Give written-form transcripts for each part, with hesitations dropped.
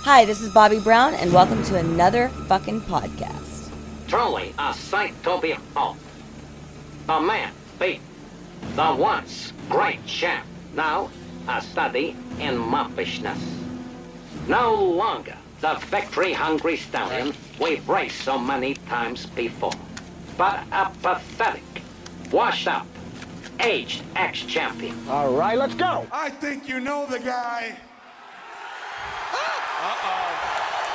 Hi, this is Bobby Brown, and welcome to another fucking podcast. Truly a sight to behold. The man beat the once great champ, now a study in muffishness. No longer the victory-hungry stallion we've raced so many times before, but a pathetic, washed-up, aged ex-champion. All right, let's go. I think you know the guy.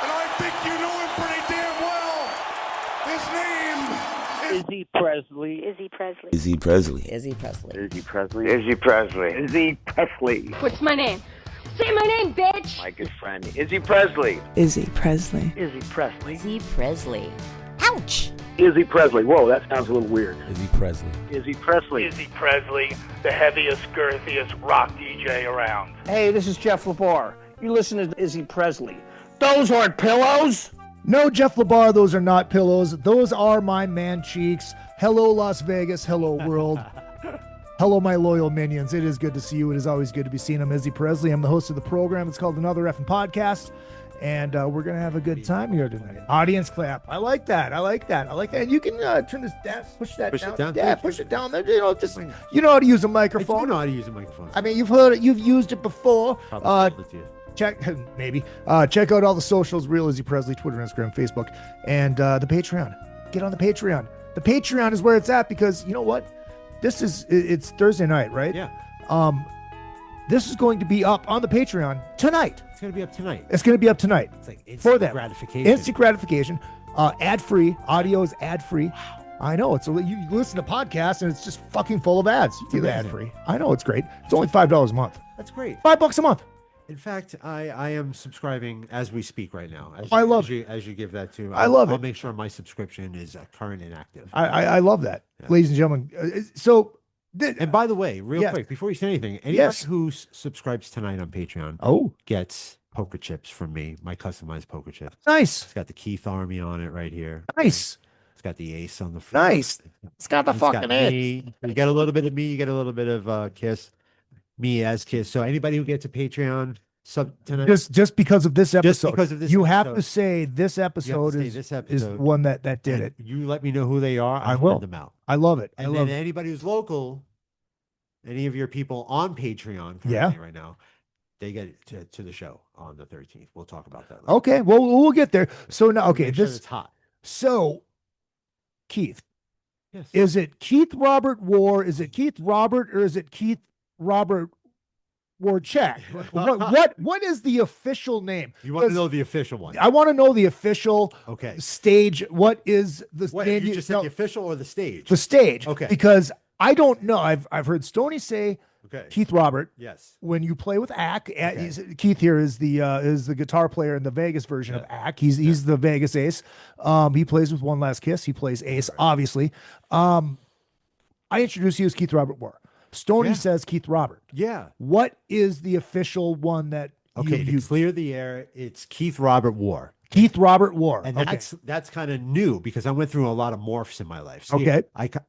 And I think you know him pretty damn well. His name is Izzy Presley. Izzy Presley. Izzy Presley. Izzy Presley. Izzy Presley. Izzy Presley. Izzy Presley. What's my name? Say my name, bitch! My good friend, Izzy Presley. Izzy Presley. Izzy Presley. Izzy Presley. Ouch! Izzy Presley. Whoa, that sounds a little weird. Izzy Presley. Izzy Presley. Izzy Presley, the heaviest, girthiest rock DJ around. Hey, this is Jeff LeBar. You listen to Izzy Presley. Those aren't pillows. No, Jeff LeBar, those are not pillows. Those are my man cheeks. Hello, Las Vegas. Hello, world. Hello, my loyal minions. It is good to see you. It is always good to be seen. I'm Izzy Presley. I'm the host of the program. It's called Another Effing Podcast. And we're going to have a good time here tonight. Audience clap. I like that. I like that. I like that. And you can turn this down, push that Push down. it down. Yeah, push it down there. You know, just you know how to use a I microphone. do know how to use a microphone. I mean, you've heard it. You've used it before. Probably told it to you. Check maybe check out all the socials, Real Izzy Presley, Twitter, Instagram, Facebook, and the Patreon. Get on the Patreon. The Patreon is where it's at because you know what? It's Thursday night, right? Yeah. This is going to be up on the Patreon tonight. It's going to be up tonight. It's going to be up tonight. It's like For instant them. gratification. Instant gratification. Ad-free. Audio is ad-free. Wow. I know. You listen to podcasts and it's just fucking full of ads. You do the ad-free. I know. It's great. It's only $5 a month. That's great. $5 a month. In fact, I am subscribing as we speak right now. As you give that to. I love it. I'll make sure my subscription is current and active. I love that, Yeah. ladies and gentlemen. And by the way, real Yes. quick, before you say anything, anybody Yes. who subscribes tonight on Patreon Oh, gets poker chips from me, my customized poker chips. nice, It's got the Keith Army on it right here. nice, It's got the ace on the front. nice. It's got the It's got fucking ass. me. You get a little bit of me. You get a little bit of Kiss. Me as Kiss. So anybody who gets a Patreon sub tonight, Just because of this episode, because of this you have to episode. say this you have to episode say is this is episode, one that did and it. You let me know who they are. I I'll will. send them out. I love it. And I then love it. anybody who's local, any of your people on Patreon currently Yeah. right now, they get to the show on the 13th. We'll talk about that later. Okay, well we'll get there. So now, okay, Make sure this it's hot. so Keith, Yes. is it Keith Robert War? Is it Keith Robert or is it Keith Robert Warchak? what is the official name? You want to 'Cause know the official one? I want to know the official Okay. stage. What is the What, name? you just said no, the official or the stage? the stage. Okay. Because I don't know. I've heard Stoney say Okay. Keith Robert. Yes. When you play with ACK, Okay. Keith here is the guitar player in the Vegas version of ACK. He's the Vegas ace. He plays with One Last Kiss. He plays ace, obviously. I introduced you as Keith Robert War. Stoney Yeah. says Keith Robert. Yeah. What is the official one that Okay. To you clear the air, it's Keith Robert War. Keith Robert War. And Okay. that's kind of new because I went through a lot of morphs in my life. So Okay.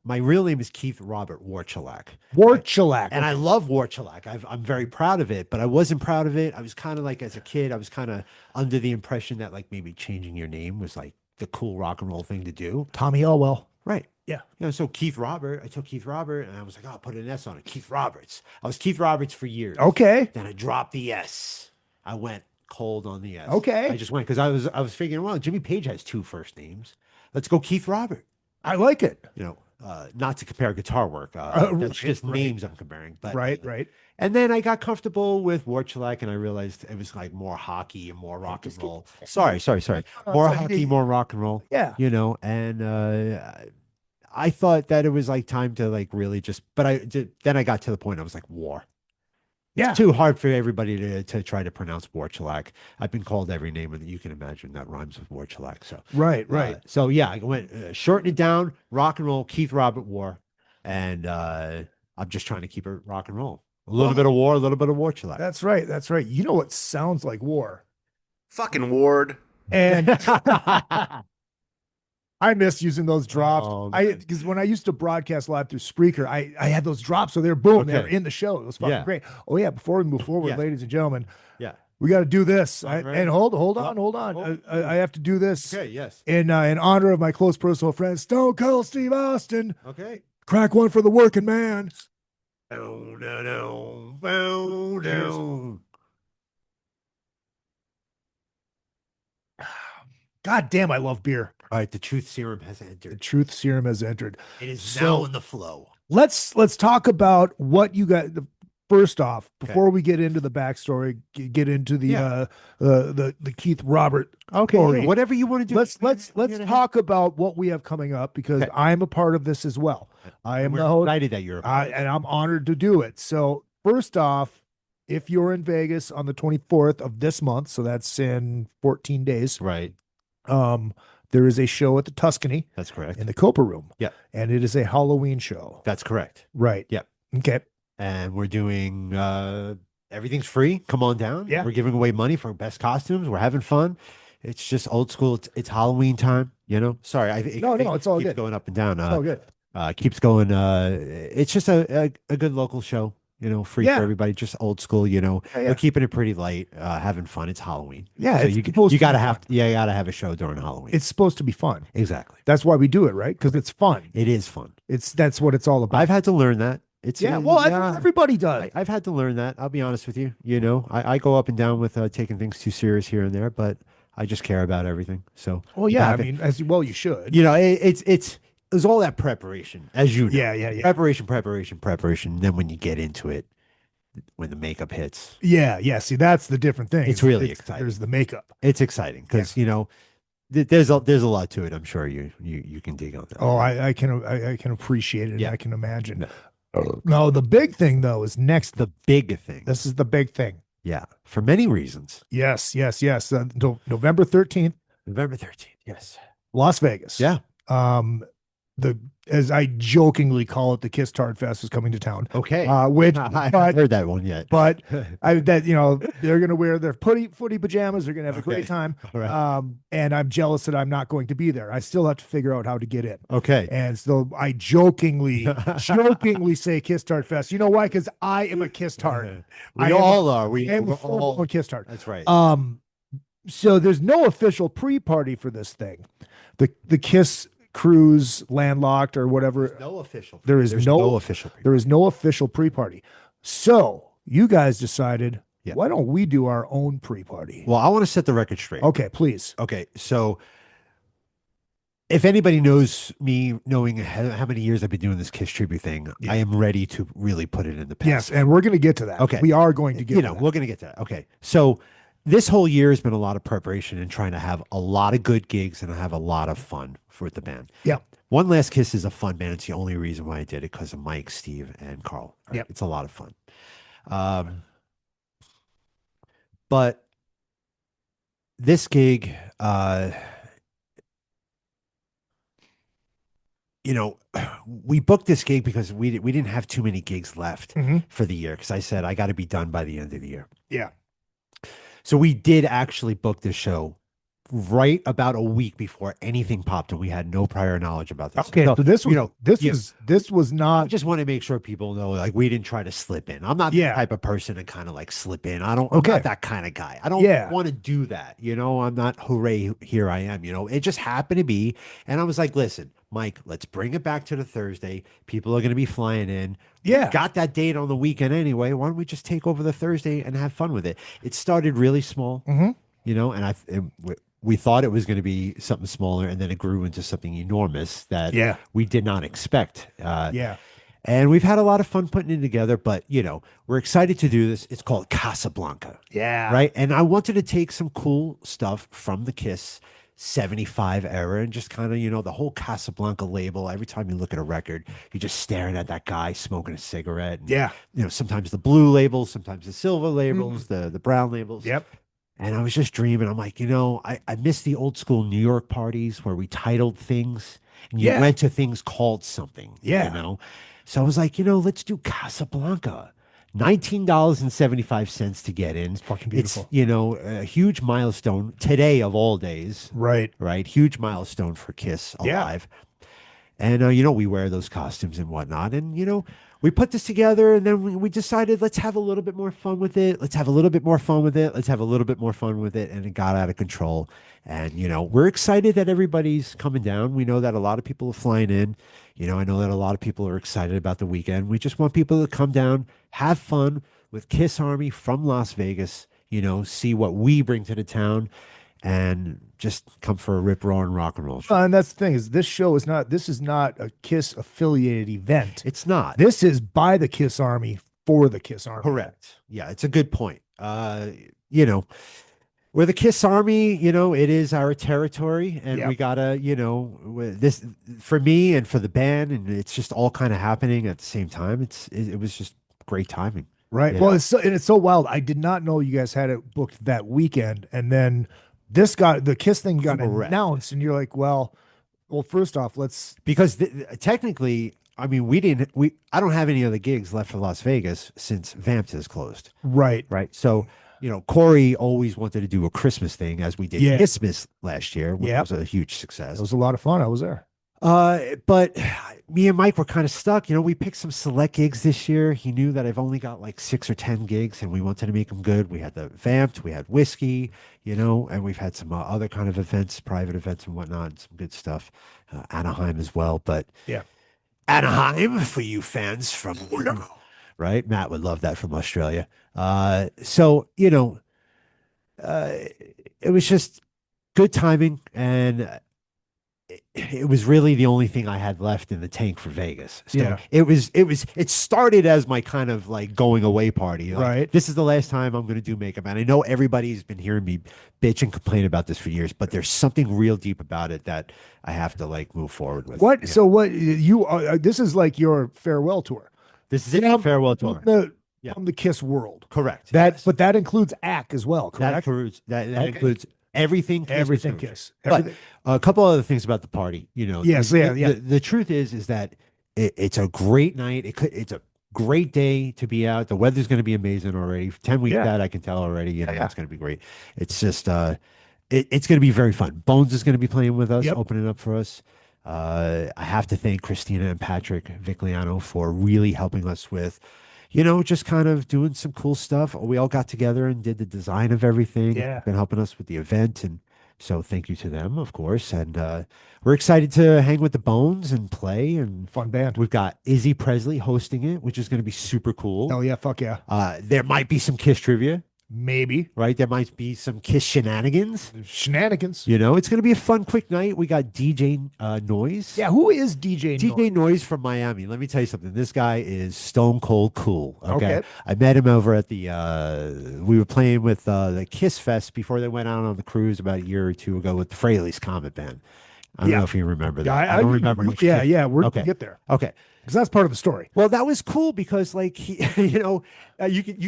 my real name is Keith Robert Warchalak. Warchalak. And I love Warchalak. I'm very proud of it, but I wasn't proud of it. I was kind of like, as a kid, I was kind of under the impression that like maybe changing your name was like the cool rock and roll thing to do. Tommy Elwell. Right. Yeah. You know, so Keith Robert, I took Keith Robert and I was like, oh, I'll put an S on it. Keith Roberts. I was Keith Roberts for years. Okay. Then I dropped the S. I went cold on the S. Okay. I just went because I was figuring, well, Jimmy Page has two first names. Let's go Keith Robert. I like it. You know, not to compare guitar work. That's just names I'm comparing. But Right. And then I got comfortable with Warchalak and I realized it was like more hockey and more rock and roll. Sorry. More hockey, more rock and roll. Yeah. You know, and I thought that it was like time to like really just, but then I got to the point I was like, War. Yeah. It's too hard for everybody to try to pronounce Warchalak. I've been called every name that you can imagine that rhymes with Warchalak. So Right. so yeah, I went shorten it down, rock and roll, Keith Robert War, and I'm just trying to keep it rock and roll. A little bit of War, a little bit of Warchalak. That's right. You know what sounds like war? fucking Ward. And I miss using those drops. Oh, Because when I used to broadcast live through Spreaker, I had those drops, so they're boom, they're Okay. in the show. It was fucking Yeah. great. Oh yeah, before we move forward, Yeah. ladies and gentlemen, Yeah. We got to do this. All right. And hold on. Oh. I have to do this. Okay, yes. In honor of my close personal friend, Stone Cold Steve Austin. Okay. Crack one for the working man. God damn, I love beer. All right, the truth serum has The entered. truth serum has entered. It is So- now in the flow. Let's talk about what you got. First off, Okay. before we get into the backstory, get into Yeah. the Keith Robert Okay, story. whatever you want to do. Let's talk about what we have coming up because Okay. I'm a part of this as well. I am We're the host, excited that you're. and I'm honored to do it. So first off, if you're in Vegas on the 24th of this month, so that's in 14 days, Right. there is a show at the Tuscany That's correct. in the Copa Room. Yeah. And it is a Halloween show. That's correct. Right. Yep. Okay. And we're doing everything's free. Come on down. Yeah. We're giving away money for best costumes. We're having fun. It's just old school. It's Halloween time. Sorry. No, it's all keeps good. going up and down. Oh, good. Keeps going. It's just a good local show. Free Yeah. for everybody. Just old school. Yeah. We're keeping it pretty light. Having fun. It's Halloween. Yeah, So it's you supposed to gotta be have fun. you gotta have a show during Halloween. It's supposed to be fun. exactly. That's why we do it, right? Because it's fun. It is fun. That's what it's all about. I've had to learn that. It's yeah. Well, everybody does. I've had to learn that. I'll be honest with you. I go up and down with taking things too serious here and there, but I just care about everything. So Well, you yeah. I have it. mean, you should. It's all that preparation, as you know. Yeah. Preparation. Then when you get into it, when the makeup hits, Yeah. See, that's the different thing. It's really exciting. There's the makeup. it's exciting because there's a lot to it. I'm sure you can dig on that. Oh, I can appreciate it. Yeah. And I can imagine. No. No, the big thing though is next. The big thing. This is the big thing. Yeah, for many reasons. Yes. November 13th, November 13th. Yes. Las Vegas. Yeah. As I jokingly call it, the Kiss Tart Fest is coming to town. Okay. Which, I haven't heard that one yet. but they're gonna wear their footy pajamas. They're gonna have a great Okay. time. All right. And I'm jealous that I'm not going to be there. I still have to figure out how to get in. Okay. And so I jokingly say Kiss Tart Fest. You know why? Because I am a Kiss Tart. We I am all are. I am We're a full-blown Kiss Tart. That's right. So there's no official pre-party for this thing. The Kiss Cruise Landlocked or whatever. no official. There's no official. There is no official pre-party. So you guys decided, Yeah. why don't we do our own pre-party? Well, I want to set the record straight. Okay, please. Okay. So if anybody knows me, knowing how many years I've been doing this Kiss tribute thing, Yeah. I am ready to really put it in the past. Yes, and we're going to get to that. Okay. We are going to get to that. we're going to get to that. Okay. So this whole year has been a lot of preparation and trying to have a lot of good gigs and have a lot of fun with the band. Yeah. One Last Kiss is a fun band. It's the only reason why I did it, because of Mike, Steve, and Carl. Right? Yep. It's a lot of fun. But this gig, we booked this gig because we didn't have too many gigs left Mhm. for the year, because I said I got to be done by the end of the year. Yeah. So we did actually book this show right about a week before anything popped, and we had no prior knowledge about this. Okay. So this was yeah. this was I not. just want to make sure people know, like, we didn't try to slip in. I'm not Yeah. the type of person to kind of like slip in. I'm Okay. not that kind of guy. I don't Yeah. want to do that. I'm not hooray, here I am. It just happened to be. And I was like, listen, Mike, let's bring it back to the Thursday. People are going to be flying in. Yeah. Got that date on the weekend anyway. Why don't we just take over the Thursday and have fun with it? It started really small, Mhm. and we thought it was going to be something smaller, and then it grew into something enormous that Yeah. we did not expect. Yeah. And we've had a lot of fun putting it together, but we're excited to do this. It's called Casablanca, Yeah. right? And I wanted to take some cool stuff from the Kiss 75 era and just kind of, the whole Casablanca label. Every time you look at a record, you're just staring at that guy smoking a cigarette. And, Yeah. sometimes the blue labels, sometimes the silver labels, the brown labels. Yep. And I was just dreaming. I'm like, I miss the old school New York parties where we titled things and you Yeah. went to things called something. Yeah. So I was like, let's do Casablanca. $19.75 to get in. It's fucking beautiful. It's, a huge milestone today of all days. Right. Right. Huge milestone for Kiss Yeah. alive. And, we wear those costumes and whatnot. And, we put this together, and then we decided let's have a little bit more fun with it. Let's have a little bit more fun with it. Let's have a little bit more fun with it. And it got out of control. And, we're excited that everybody's coming down. We know that a lot of people are flying in. I know that a lot of people are excited about the weekend. We just want people to come down, have fun with Kiss Army from Las Vegas, see what we bring to the town, and just come for a rip roaring rock and roll show. And that's the thing is this is not a Kiss affiliated event. It's not. This is by the Kiss Army for the Kiss Army. Correct. Yeah, it's a good point. We're the Kiss Army, it is our territory, and we gotta, this for me and for the band, and it's just all kind of happening at the same time. It was just great timing. Right. Well, it's so wild. I did not know you guys had it booked that weekend, and then the Kiss thing got announced, and you're like, well, first off, because technically, I mean, I don't have any other gigs left for Las Vegas since Vamped has closed. Right. Right. So, Corey always wanted to do a Christmas thing, as we did Christmas last year, which was a huge success. It was a lot of fun. I was there. But me and Mike were kind of stuck. We picked some select gigs this year. He knew that I've only got like 6 or 10 gigs, and we wanted to make them good. We had the Vamped, we had Whiskey, and we've had some other kind of events, private events and whatnot, and some good stuff. Anaheim as well. But Anaheim for you fans from, right? Matt would love that from Australia. So, it was just good timing, and it was really the only thing I had left in the tank for Vegas. So it started as my kind of like going away party. Like, right. This is the last time I'm going to do makeup. And I know everybody's been hearing me bitch and complain about this for years, but there's something real deep about it that I have to like move forward with. What? So what you are, this is like your farewell tour. This is it. Farewell tour. From the Kiss world. Correct. But that includes ACK as well, correct? That includes everything Kiss. Everything Kiss. But a couple other things about the party, Yes, the truth is that it's a great night. It's a great day to be out. The weather's going to be amazing already. 10 weeks out, I can tell already. It's going to be great. It's just it's going to be very fun. Bones is going to be playing with us, opening up for us. I have to thank Christina and Patrick Vigliano for really helping us with, just kind of doing some cool stuff. We all got together and did the design of everything. Yeah. Been helping us with the event. And so thank you to them, of course. And we're excited to hang with the Bones and play. And fun band. We've got Izzy Presley hosting it, which is going to be super cool. Oh, yeah. Fuck yeah. There might be some Kiss trivia. Maybe. Right? There might be some Kiss shenanigans. Shenanigans. It's going to be a fun, quick night. We got DJ Noise. Yeah, who is DJ Noise? DJ Noise from Miami. Let me tell you something. This guy is stone cold cool. Okay. I met him over at we were playing with the Kiss Fest before they went out on the cruise about a year or two ago with the Fraley's Comet Band. I don't know if you remember that. I don't remember. We're going to get there. Okay. Because that's part of the story. Well, that was cool because, like, he, you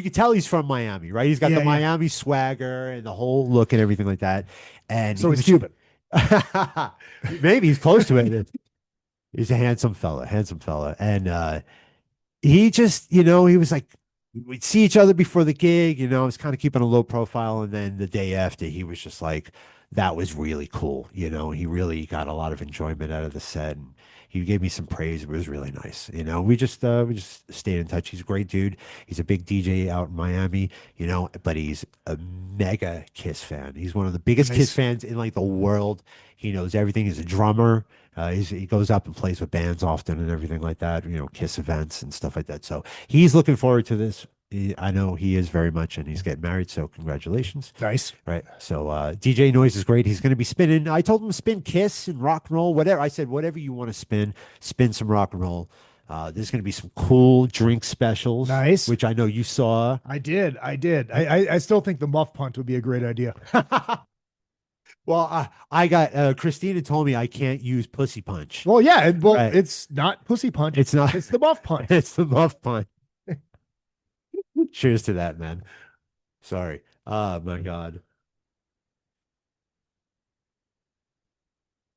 could tell he's from Miami, right? He's got the Miami swagger and the whole look and everything like that. And so he's Cuban. Maybe he's close to it. He's a handsome fella, and he just, he was like, we'd see each other before the gig. I was kind of keeping a low profile, and then the day after, he was just like, that was really cool. He really got a lot of enjoyment out of the set, and he gave me some praise. It was really nice. We just stayed in touch. He's a great dude. He's a big DJ out in Miami, but he's a mega Kiss fan. He's one of the biggest Kiss fans in like the world. He knows everything. He's a drummer. He goes up and plays with bands often and everything like that, Kiss events and stuff like that. So he's looking forward to this. I know he is very much, and he's getting married, so congratulations. Nice. Right. So DJ Noise is great. He's going to be spinning. I told him to spin Kiss and rock and roll, whatever. I said, whatever you want to spin some rock and roll. There's going to be some cool drink specials. Nice. Which I know you saw. I did. I still think the muff punt would be a great idea. Well, I got Christina told me I can't use pussy punch. Well, yeah. It's not pussy punch. It's not. It's the muff punch. It's the muff punch. Cheers to that, man. Sorry. Oh my God.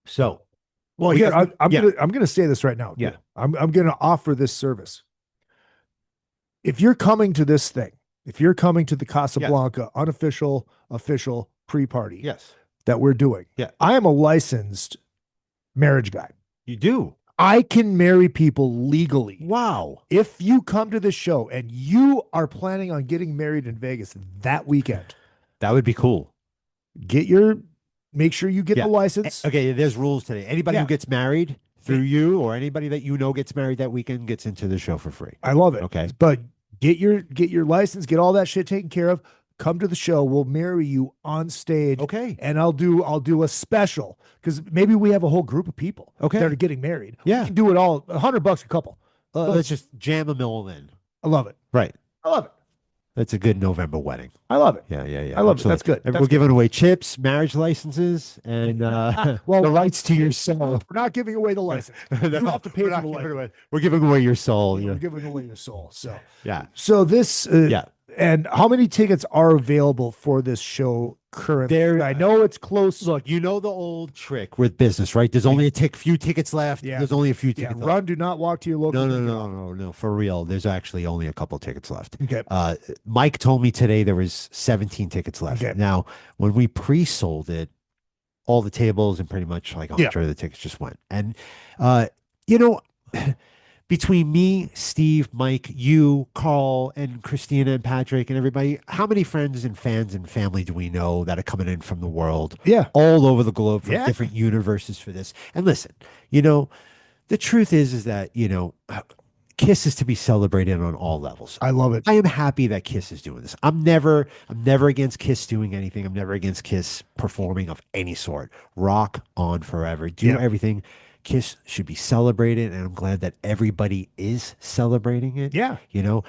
So, well, here I'm gonna say this right now. Yeah, I'm gonna offer this service. If you're coming to this thing, if you're coming to the Casablanca unofficial, official pre-party, yes, that we're doing, yeah, I am a licensed marriage guy. You do? I can marry people legally. Wow. If you come to the show and you are planning on getting married in Vegas that weekend, That would be cool. make sure you get Yeah. the license. Okay, there's rules today. Anybody Yeah. who gets married through you or anybody that you know gets married that weekend gets into the show for free. I love it. Okay. But get your license, get all that shit taken care of. Come to the show. We'll marry you on stage. Okay. And I'll do a special because maybe we have a whole group of people Okay. that are getting married. Yeah. We can do it all $100 a couple. Let's just jam a mill in. I love it. Right. I love it. That's a good November wedding. I love it. Yeah. I love it. That's good. And That's we're giving away chips, marriage licenses, and Well, the rights to your soul. We're not giving away the license. You have to pay for the license. We're giving away your soul. We're Yeah. giving away your soul. So Yeah. So this Yeah. And how many tickets are available for this show currently? I know it's close. Look, you know the old trick with business, right? There's only few tickets left. Yeah. There's only a few Yeah, tickets run. Do not walk to your local. No, for real. There's actually only a couple tickets left. Okay. Mike told me today there was 17 tickets left. Okay. Now, when we pre-sold it, all the tables and pretty much like 100 of the tickets just went. And, you know, between me, Steve, Mike, you, Carl, and Christina and Patrick and everybody, how many friends and fans and family do we know that are coming in from the world? Yeah. All over the globe from Yeah. different universes for this. And listen, you know, the truth is that, you know, Kiss is to be celebrated on all levels. I love it. I am happy that Kiss is doing this. I'm never against Kiss doing anything. I'm never against Kiss performing of any sort. Rock on forever. Do everything. Kiss should be celebrated, and I'm glad that everybody is celebrating it. Yeah. You know,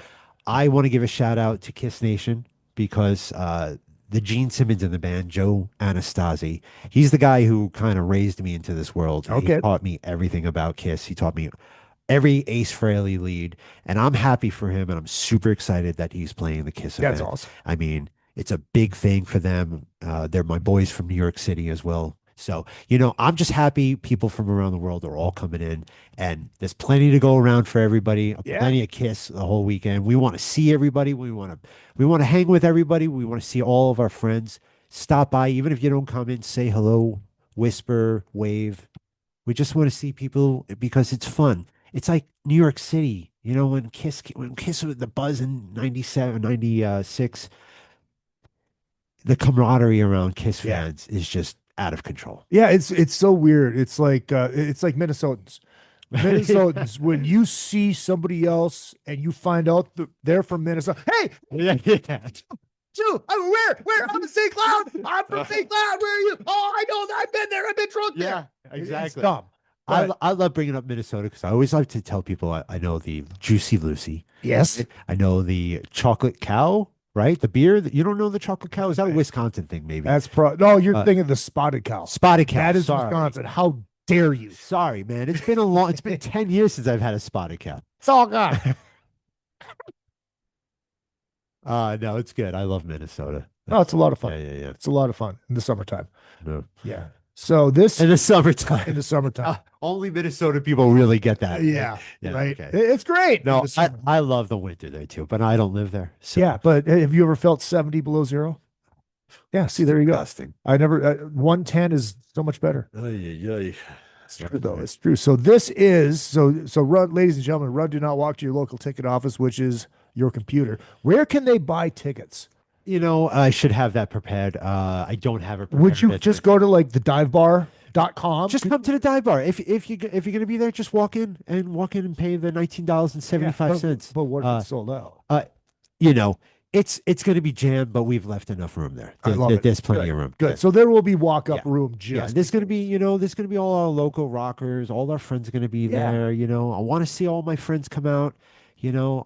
I want to give a shout out to Kiss Nation because the Gene Simmons in the band, Joe Anastasi, he's the guy who kind of raised me into this world. Okay. He taught me everything about Kiss. He taught me every Ace Frehley lead, and I'm happy for him, and I'm super excited that he's playing the Kiss event. That's awesome. I mean, it's a big thing for them. They're my boys from New York City as well. So, you know, I'm just happy people from around the world are all coming in, and there's plenty to go around for everybody. Yeah. Plenty of Kiss the whole weekend. We want to see everybody. We want to hang with everybody. We want to see all of our friends. Stop by, even if you don't come in, say hello, whisper, wave. We just want to see people because it's fun. It's like New York City, you know, when Kiss was the buzz in 97, 96, the camaraderie around Kiss fans is just out of control. Yeah, it's so weird. It's like Minnesotans. Minnesotans, when you see somebody else and you find out that they're from Minnesota, hey, Yeah. dude, where? I'm in St. Cloud. I'm from St. Cloud. Where are you? Oh, I know that. I've been there. I've been drunk there. exactly. It's dumb. I love bringing up Minnesota because I always like to tell people I know the Juicy Lucy. Yes. I know the Chocolate Cow, right? The beer. You don't know the Chocolate Cow? Is that a Wisconsin thing, maybe? That's no, you're thinking of the Spotted Cow. Spotted Cow. That is Sorry. Wisconsin. How dare you? Sorry, man. It's been 10 years since I've had a Spotted Cow. It's all gone. No, it's good. I love Minnesota. No, it's a lot of fun. Yeah. It's a lot of fun in the summertime. No. Yeah. So this In the summertime. in the summertime. Only Minnesota people really get that. Yeah, Yeah, right. okay. It's great. in No, the summer. I love the winter there too, but I don't live there. So. Yeah, but have you ever felt 70 below zero? Yeah, see, there you go. Disgusting. I never 110 is so much better. It's It's true though. It's true. So this is so run, ladies and gentlemen, run, do not walk to your local ticket office, which is your computer. Where can they buy tickets? You know, I should have that prepared. I don't have it prepared. Would you just go to like the divebar.com? just come to the dive bar? If you're gonna be there, just walk in and pay the $19.75. But what if it's sold out? You know, it's gonna be jammed, but we've left enough room there. I love it. There's plenty Good. of room. Good. So there will be walk-up Yeah. room Yeah, just there's gonna be, there's gonna be all our local rockers, all our friends are gonna be Yeah. there. You know, I want to see all my friends come out. You know,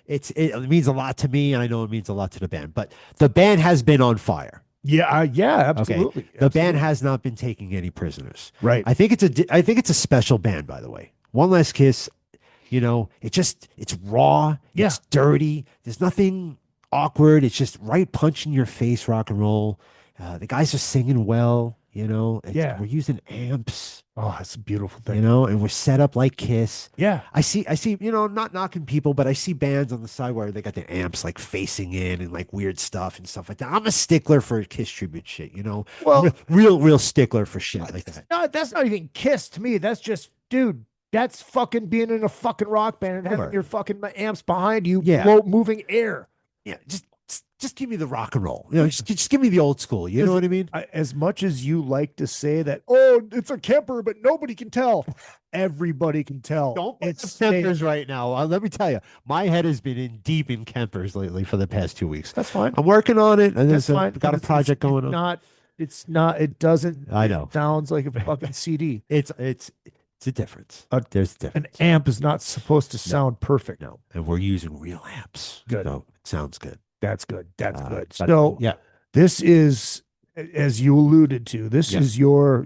it means a lot to me, and I know it means a lot to the band. But the band has been on fire. Yeah, yeah, Okay, absolutely. the band Absolutely. has not been taking any prisoners. Right. I think it's a special band, by the way. One Last Kiss. You know, it's raw. Yeah. It's dirty. There's nothing awkward. It's just right punch in your face rock and roll. The guys are singing well. You know, Yeah. we're using amps. Oh, it's a beautiful thing. You know, and we're set up like Kiss. Yeah. I see, you know, not knocking people, but I see bands on the side where they got their amps like facing in and like weird stuff and stuff like that. I'm a stickler for Kiss tribute shit, you know. Well- real stickler for shit like that. No, that's not even Kiss to me. That's just dude, that's fucking being in a fucking rock band and having Sure. your fucking amps behind you, Yeah. moving air. Yeah, just give me the rock and roll. Just give me the old school. You know what I mean? As much as you like to say that, oh, it's a Kemper, but nobody can tell. Everybody can tell. Don't put It's the Kempers right now. Let me tell you, my head has been in deep in Kempers lately for the past 2 weeks. That's fine. I'm working on it, and That's fine. got a project going on. It's not. It doesn't. I know. It sounds like a fucking CD. It's a difference. There's a difference. An amp is not supposed to sound perfect. No, and we're using real amps. Good. So it sounds good. That's good. That's good. But, So yeah, this is, as you alluded to, this Yeah. is your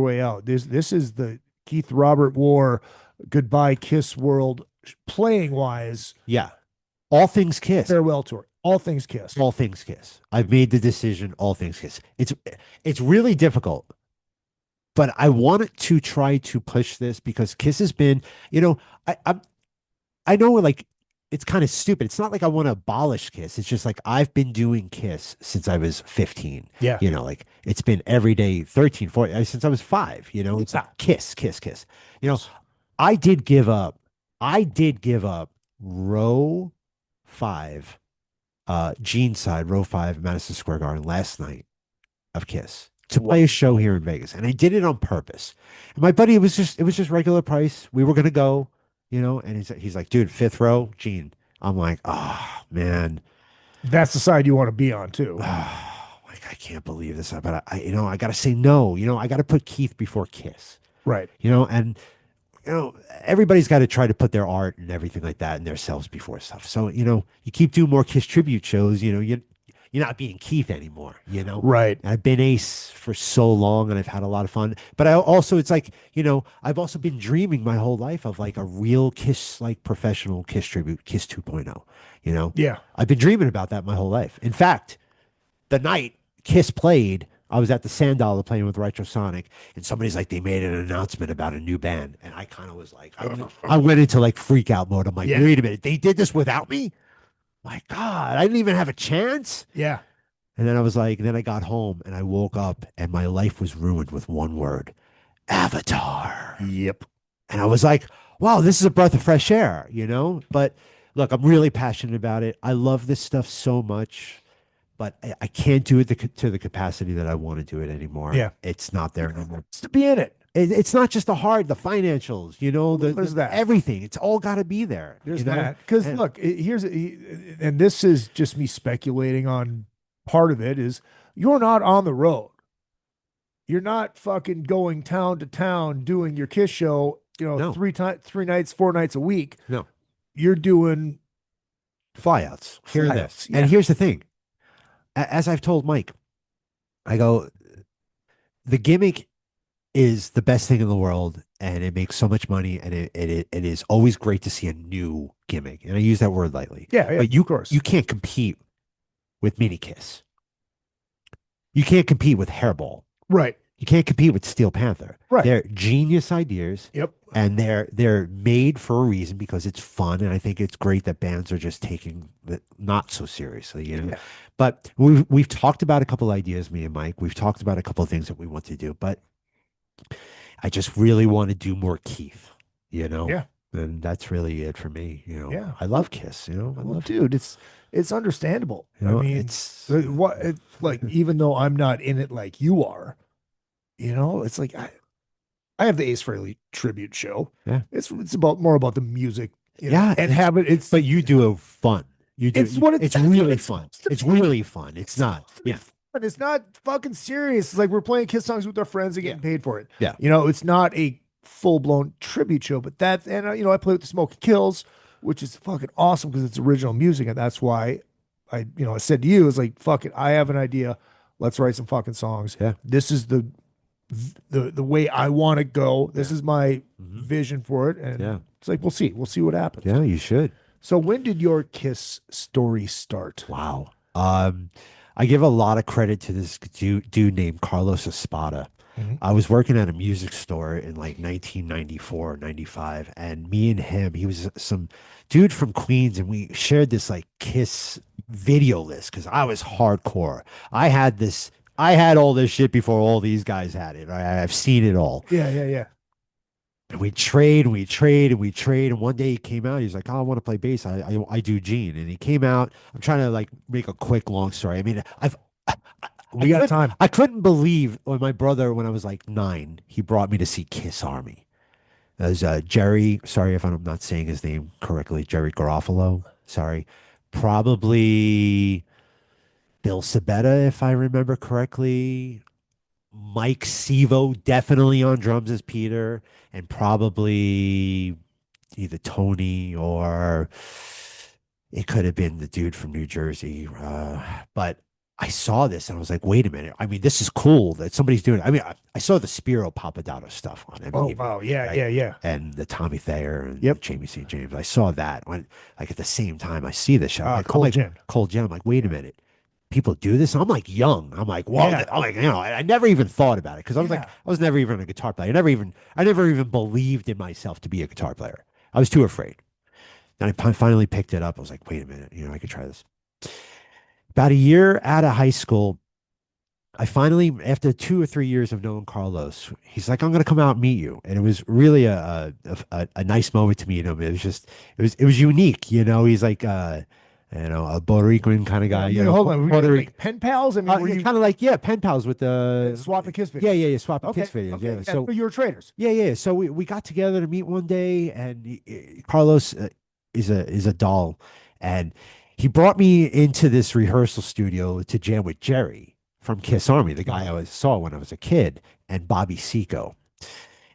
way out. This is the Keith Robert War goodbye Kiss world playing wise yeah. All things Kiss. farewell tour. All things Kiss. All things Kiss. I've made the decision. All things Kiss. It's really difficult, but I wanted to try to push this because Kiss has been. I know like it's kind of stupid. It's not like I want to abolish Kiss. It's just like I've been doing Kiss since I was 15. Yeah. Like it's been every day, 13, 14, since I was 5. It's like Kiss, Kiss, Kiss. I did give up. row 5, Gene side, row 5, Madison Square Garden last night of Kiss to play a show here in Vegas. And I did it on purpose. And my buddy, it was just regular price. We were going to go, and he's like, dude, 5th row, Gene. I'm like, oh man. That's the side you want to be on too. Like, I can't believe this. But I got to say no. I got to put Keith before Kiss. Right. And everybody's got to try to put their art and everything like that and themselves before stuff. So, you keep doing more Kiss tribute shows, you're not being Keith anymore, Right. And I've been Ace for so long and I've had a lot of fun. But it's like, I've also been dreaming my whole life of like a real Kiss, like professional Kiss tribute, Kiss 2.0, Yeah. I've been dreaming about that my whole life. In fact, the night Kiss played, I was at the Sand Dollar playing with Retrosonic, and somebody's like, they made an announcement about a new band. And I kind of was like, I went into like freak out mode. I'm like, wait a minute, they did this without me? My God, I didn't even have a chance. Yeah. And then I was like, then I got home and I woke up and my life was ruined with one word: Avatar. Yep. And I was like, wow, this is a breath of fresh air, But look, I'm really passionate about it. I love this stuff so much. But I can't do it to the capacity that I want to do it anymore. Yeah. It's not there anymore. It's to be in it. It's not just the financials, There's that. everything. It's all got to be there. There's that. Because look, and this is just me speculating on part of it, is you're not on the road. You're not fucking going town to town doing your Kiss show, No. 3 nights, 4 nights a week. No. You're doing Flyouts. Here and there. Flyouts, yeah. And here's the thing. As I've told Mike, I go, the gimmick is the best thing in the world and it makes so much money and it is always great to see a new gimmick. And I use that word lightly. Yeah, but of course. You can't compete with Mini Kiss. You can't compete with Hairball. Right. You can't compete with Steel Panther. Right. They're genius ideas. Yep. And they're made for a reason because it's fun. And I think it's great that bands are just taking it not so seriously, Yeah. But we've talked about a couple ideas, me and Mike. We've talked about a couple of things that we want to do, but I just really want to do more Keith, Yeah. And that's really it for me, Yeah. I love Kiss, I Well, love dude, it's understandable. You know, I mean, it's like even though I'm not in it like you are, it's like I have the Ace Frehley tribute show. Yeah. It's more about the music. Yeah, and have it. It's but you do a fun. You do. It's what it's really fun. It's really fun. It's not. Yeah. But it's not fucking serious. It's like we're playing Kiss songs with our friends and getting paid for it. Yeah. It's not a full blown tribute show, but I play with the Smoky Kills, which is fucking awesome because it's original music, and that's why I said to you, it's like, fuck it, I have an idea. Let's write some fucking songs. Yeah. This is the way I want to go. This is my vision for it, and it's like we'll see what happens. Yeah, you should. So when did your Kiss story start? Wow. I give a lot of credit to this dude named Carlos Espada. I was working at a music store in like 1994, 95, and me and him, he was some dude from Queens, and we shared this like Kiss video list because I was hardcore. I had all this shit before all these guys had it. I've seen it all. Yeah. And we trade, and we trade, and we trade. And one day he came out. He's like, "Oh, I want to play bass. I do Gene." And he came out. I'm trying to like make a quick long story. I mean, We got time. I couldn't believe when my brother, when I was like 9, he brought me to see Kiss Army. As Jerry, sorry if I'm not saying his name correctly, Jerry Garofalo. Sorry, probably Bill Sabetta, if I remember correctly. Mike Sevo definitely on drums as Peter, and probably either Tony or it could have been the dude from New Jersey. But I saw this and I was like, wait a minute. I mean, this is cool that somebody's doing it. I mean, I saw the Spiro Papadotto stuff on Oh, MTV. wow. Yeah, right? yeah, yeah. And the Tommy Thayer and Yep. Jamie St. James. I saw that when, like, at the same time I see this show. Cold Gin. Cold Gin. I'm like, wait a minute. People do this. And I'm like young. I'm like, well, Yeah. I'm like, I never even thought about it because I was like, Yeah. I was never even a guitar player. I never even believed in myself to be a guitar player. I was too afraid. Then I finally picked it up. I was like, wait a minute, I could try this. About a year out of high school, I finally, after 2 or 3 years of knowing Carlos, he's like, I'm going to come out and meet you. And it was really a nice moment to meet him. It was just, it was unique. He's like, a Puerto Rican kind of guy. Hold on. Were Puerto you Rican. like pen pals? I mean, were you Kind of like, pen pals with the swap and kiss videos? Yeah, swap and kiss videos. Okay. Yeah. And So you were traders. yeah. So we got together to meet one day, and Carlos is a doll, and he brought me into this rehearsal studio to jam with Jerry from Kiss Army, the guy I saw when I was a kid, and Bobby Seco.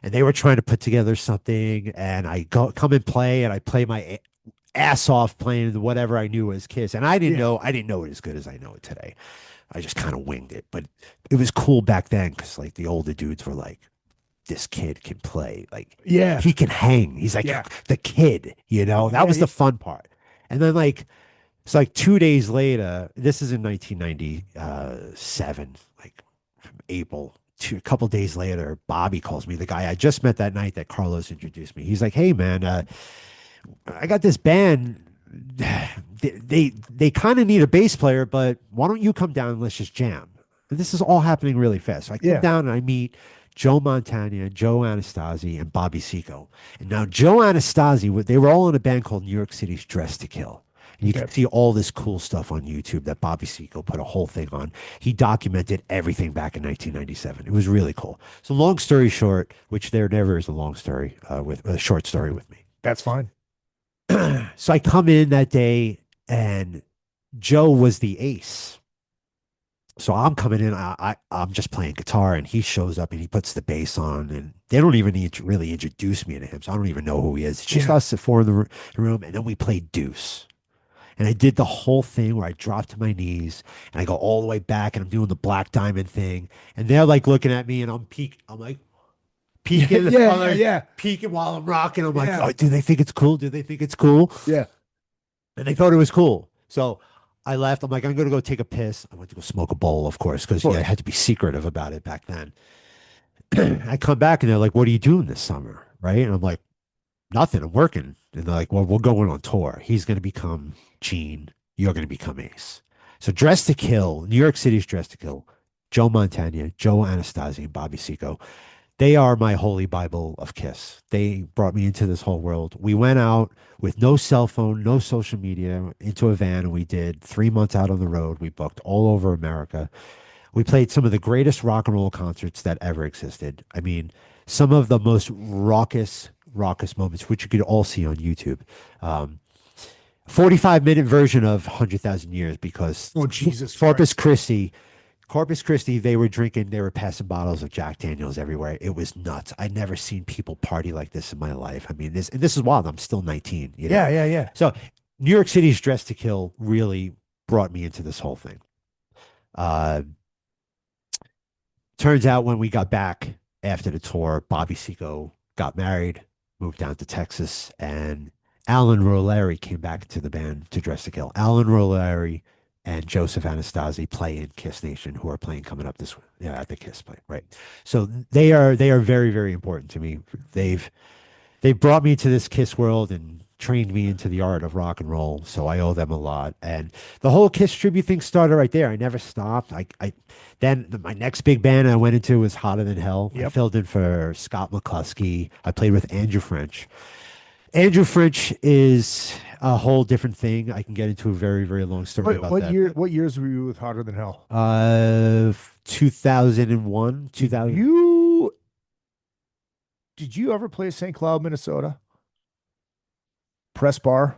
And they were trying to put together something, and I come and play, and I play my ass off playing whatever I knew was Kiss, and I didn't know it as good as I know it today. I just kind of winged it, but it was cool back then because like the older dudes were like, this kid can play, like he can hang. He's like the kid, that was the fun part. And then like it's like 2 days later, this is in 1997, like from April. A couple days later, Bobby calls me, the guy I just met that night that Carlos introduced me. He's like, hey man, I got this band. They kind of need a bass player, but why don't you come down and let's just jam? And this is all happening really fast. So I come down and I meet Joe Montana, Joe Anastasi, and Bobby Seco. And now Joe Anastasi, they were all in a band called New York City's Dress to Kill. And you can see all this cool stuff on YouTube that Bobby Seco put a whole thing on. He documented everything back in 1997. It was really cool. So long story short, which there never is a long story with a short story with me. That's fine. So I come in that day and Joe was the ace. So I'm coming in, I'm just playing guitar, and he shows up and he puts the bass on, and they don't even need to really introduce me to him. So I don't even know who he is. It's just us at 4 in the room, and then we played Deuce. And I did the whole thing where I dropped to my knees and I go all the way back and I'm doing the black diamond thing. And they're like looking at me and I'm like peeking. Peeking while I'm rocking. I'm like, oh, do they think it's cool? Do they think it's cool? Yeah. And they thought it was cool. So I left. I'm like, I'm going to go take a piss. I went to go smoke a bowl, of course, because I had to be secretive about it back then. I come back and they're like, what are you doing this summer? Right. And I'm like, nothing. I'm working. And they're like, well, we're going on tour. He's going to become Gene. You're going to become Ace. So Dress to Kill, New York City's Dress to Kill, Joe Montana, Joe Anastasi, and Bobby Seco. They are my holy Bible of Kiss. They brought me into this whole world. We went out with no cell phone, no social media, into a van, and we did 3 months out on the road. We booked all over America. We played some of the greatest rock and roll concerts that ever existed. I mean, some of the most raucous moments, which you could all see on YouTube. 45-minute version of 100,000 Years because Corpus Christi, they were passing bottles of Jack Daniels everywhere. It was nuts. I'd never seen people party like this in my life. I mean, this is wild. I'm still 19. Yeah. So New York City's Dress to Kill really brought me into this whole thing. Turns out when we got back after the tour, Bobby Seco got married, moved down to Texas, and Alan Roleri came back to the band to Dress to Kill. Alan Roleri and Joseph Anastasi play in Kiss Nation, who are playing coming up at the Kiss play, right? So they are very, very important to me. They've brought me to this Kiss world and trained me into the art of rock and roll, so I owe them a lot. And the whole Kiss tribute thing started right there. I never stopped. My next big band I went into was Hotter Than Hell. I Yep. filled in for Scott McCluskey. I played with Andrew French. Andrew French is a whole different thing. I can get into a very, very long story about that. What years were you with Hotter Than Hell? 2001, 2000. Did you ever play St. Cloud, Minnesota? Press bar?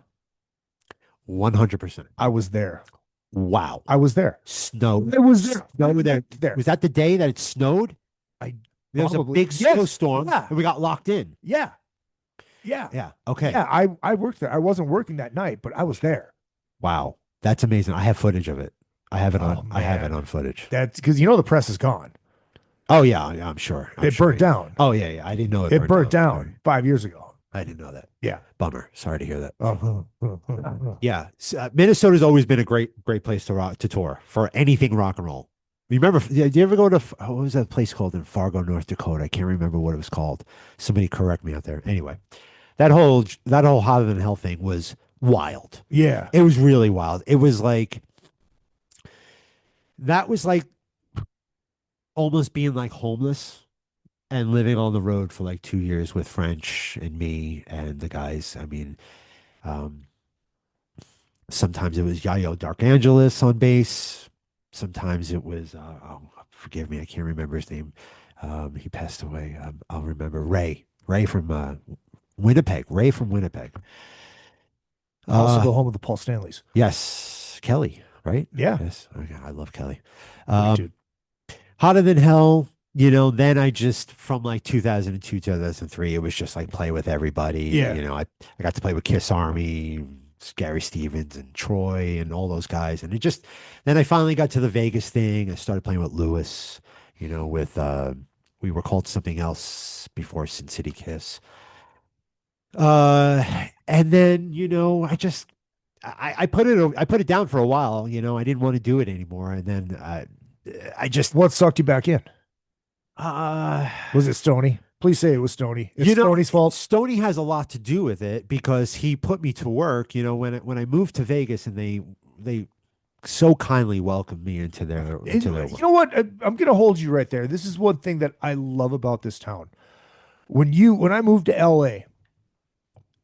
100%. I was there. Wow. I was there. Snow. It was there. Snow there. There. Was that the day that it snowed? There was a Probably. big Yes. snowstorm, Yeah. and we got locked in. Yeah. Yeah. Yeah. Okay. Yeah. I worked there. I wasn't working that night, but I was there. Wow. That's amazing. I have footage of it. I have it Oh, on. I have man. it on footage. That's because the press is gone. Oh yeah. I'm sure. It burnt down. Oh yeah. I didn't know it. It burnt down 5 years ago. I didn't know that. Yeah. Bummer. Sorry to hear that. Uh-huh. Yeah. Minnesota's always been a great place to tour for anything rock and roll. Remember, did you ever go to, what was that place called in Fargo, North Dakota? I can't remember what it was called. Somebody correct me out there. Anyway, that whole Hotter Than Hell thing was wild. Yeah. It was really wild. It was like, that was like almost being like homeless and living on the road for like 2 years with French and me and the guys. I mean, sometimes it was Yayo Dark Angeles on bass. Sometimes it was, forgive me, I can't remember his name. He passed away. I'll remember Ray from Winnipeg. Ray from Winnipeg. Also the home of the Paul Stanleys. Yes, Kelly, right? Yeah. Yes. Okay, I love Kelly. Great dude. Hotter Than Hell, then I just, from like 2002, 2003, it was just like play with everybody. Yeah. I got to play with Kiss Army, Gary Stevens and Troy and all those guys. And then I finally got to the Vegas thing. I started playing with Lewis, with, we were called something else before Sin City Kiss. And then, I put it down for a while, I didn't want to do it anymore. And then, What sucked you back in? Was it Stoney? Please say it was Stoney. It's Stoney's fault. Stoney has a lot to do with it because he put me to work. When I moved to Vegas, and they so kindly welcomed me into their work. You know what? I'm going to hold you right there. This is one thing that I love about this town. When I moved to LA,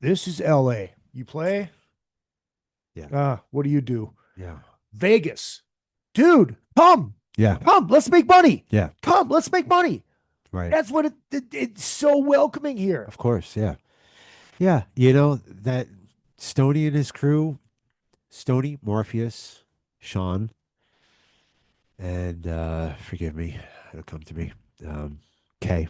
this is LA. You play? Yeah. What do you do? Yeah. Vegas. Dude, come. Yeah. Come, let's make money. Yeah. Come, let's make money. Right. That's what it's so welcoming here. Of course. Yeah. Yeah. That Stoney and his crew, Stoney, Morpheus, Sean, and forgive me, it'll come to me. Kay.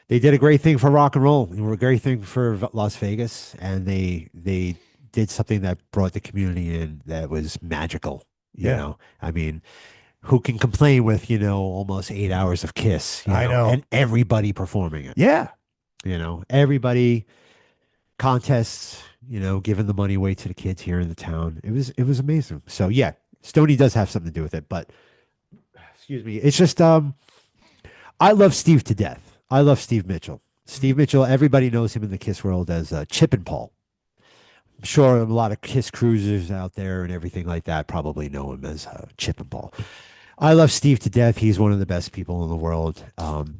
They did a great thing for rock and roll. They were a great thing for Las Vegas, and they did something that brought the community in that was magical. I mean, who can complain with, almost 8 hours of Kiss? I know. And everybody performing it. Yeah. Everybody, contests, giving the money away to the kids here in the town. It was amazing. So yeah, Stoney does have something to do with it, but excuse me. It's just, I love Steve to death. I love Steve Mitchell. Steve Mitchell, everybody knows him in the Kiss world as Chip and Paul. I'm sure a lot of Kiss cruisers out there and everything like that probably know him as Chip and Paul. I love Steve to death. He's one of the best people in the world.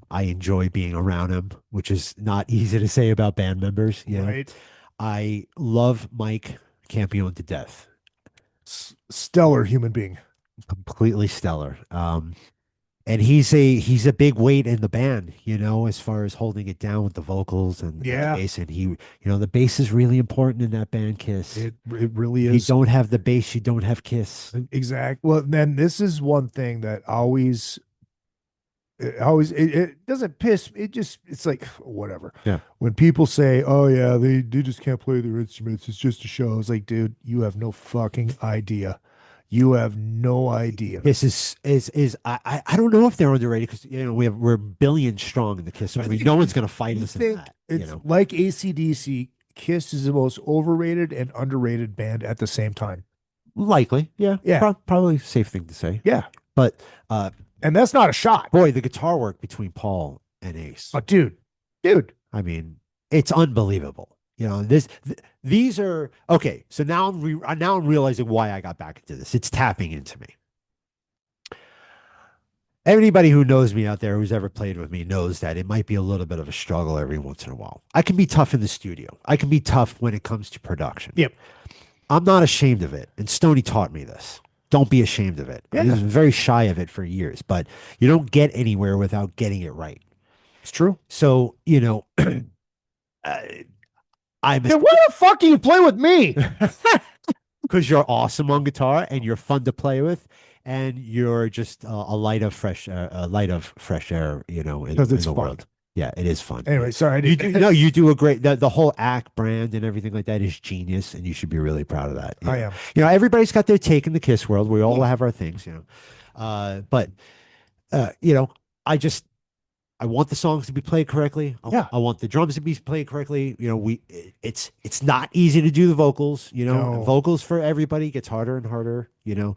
I enjoy being around him, which is not easy to say about band members. Right. I love Mike Campione to death. Stellar human being. Completely stellar. And he's a big weight in the band, as far as holding it down with the vocals and the bass. And the bass is really important in that band, Kiss. It really is. You don't have the bass, you don't have Kiss. Exactly. Well, then this is one thing that it doesn't piss. It's like whatever. Yeah. When people say, "Oh yeah, they just can't play their instruments. It's just a show." It's like, dude, you have no fucking idea. You have no idea. This is I don't know if they're underrated because we're billions strong in the Kiss. I mean, no one's gonna fight us in that. It's like AC/DC. Kiss is the most overrated and underrated band at the same time. Likely, yeah, Yeah. probably a safe thing to say. Yeah, But and that's not a shot. boy, the guitar work between Paul and Ace. Dude. I mean, it's unbelievable. You know, these are okay. So now now I'm realizing why I got back into this. It's tapping into me. Anybody who knows me out there who's ever played with me knows that it might be a little bit of a struggle every once in a while. I can be tough in the studio. I can be tough when it comes to production. Yep. I'm not ashamed of it. And Stoney taught me this. Don't be ashamed of it. Yeah. I was very shy of it for years, but you don't get anywhere without getting it right. It's true. So, you know, I'm Then why the fuck do you play with me? because you're awesome on guitar and you're fun to play with, and you're just a light of fresh air, you know, in Because it's the fun. world. Yeah, it is fun. Anyway, sorry. I You didn't. do, no, you do a great. The whole ACK brand and everything like that is genius, and you should be really proud of that. I am. You know, everybody's got their take in the Kiss world. We all have our things, you know. But you know, I want the songs to be played correctly. I want the drums to be played correctly. You know, it's not easy to do the vocals. You know, No. vocals for everybody gets harder and harder. You know,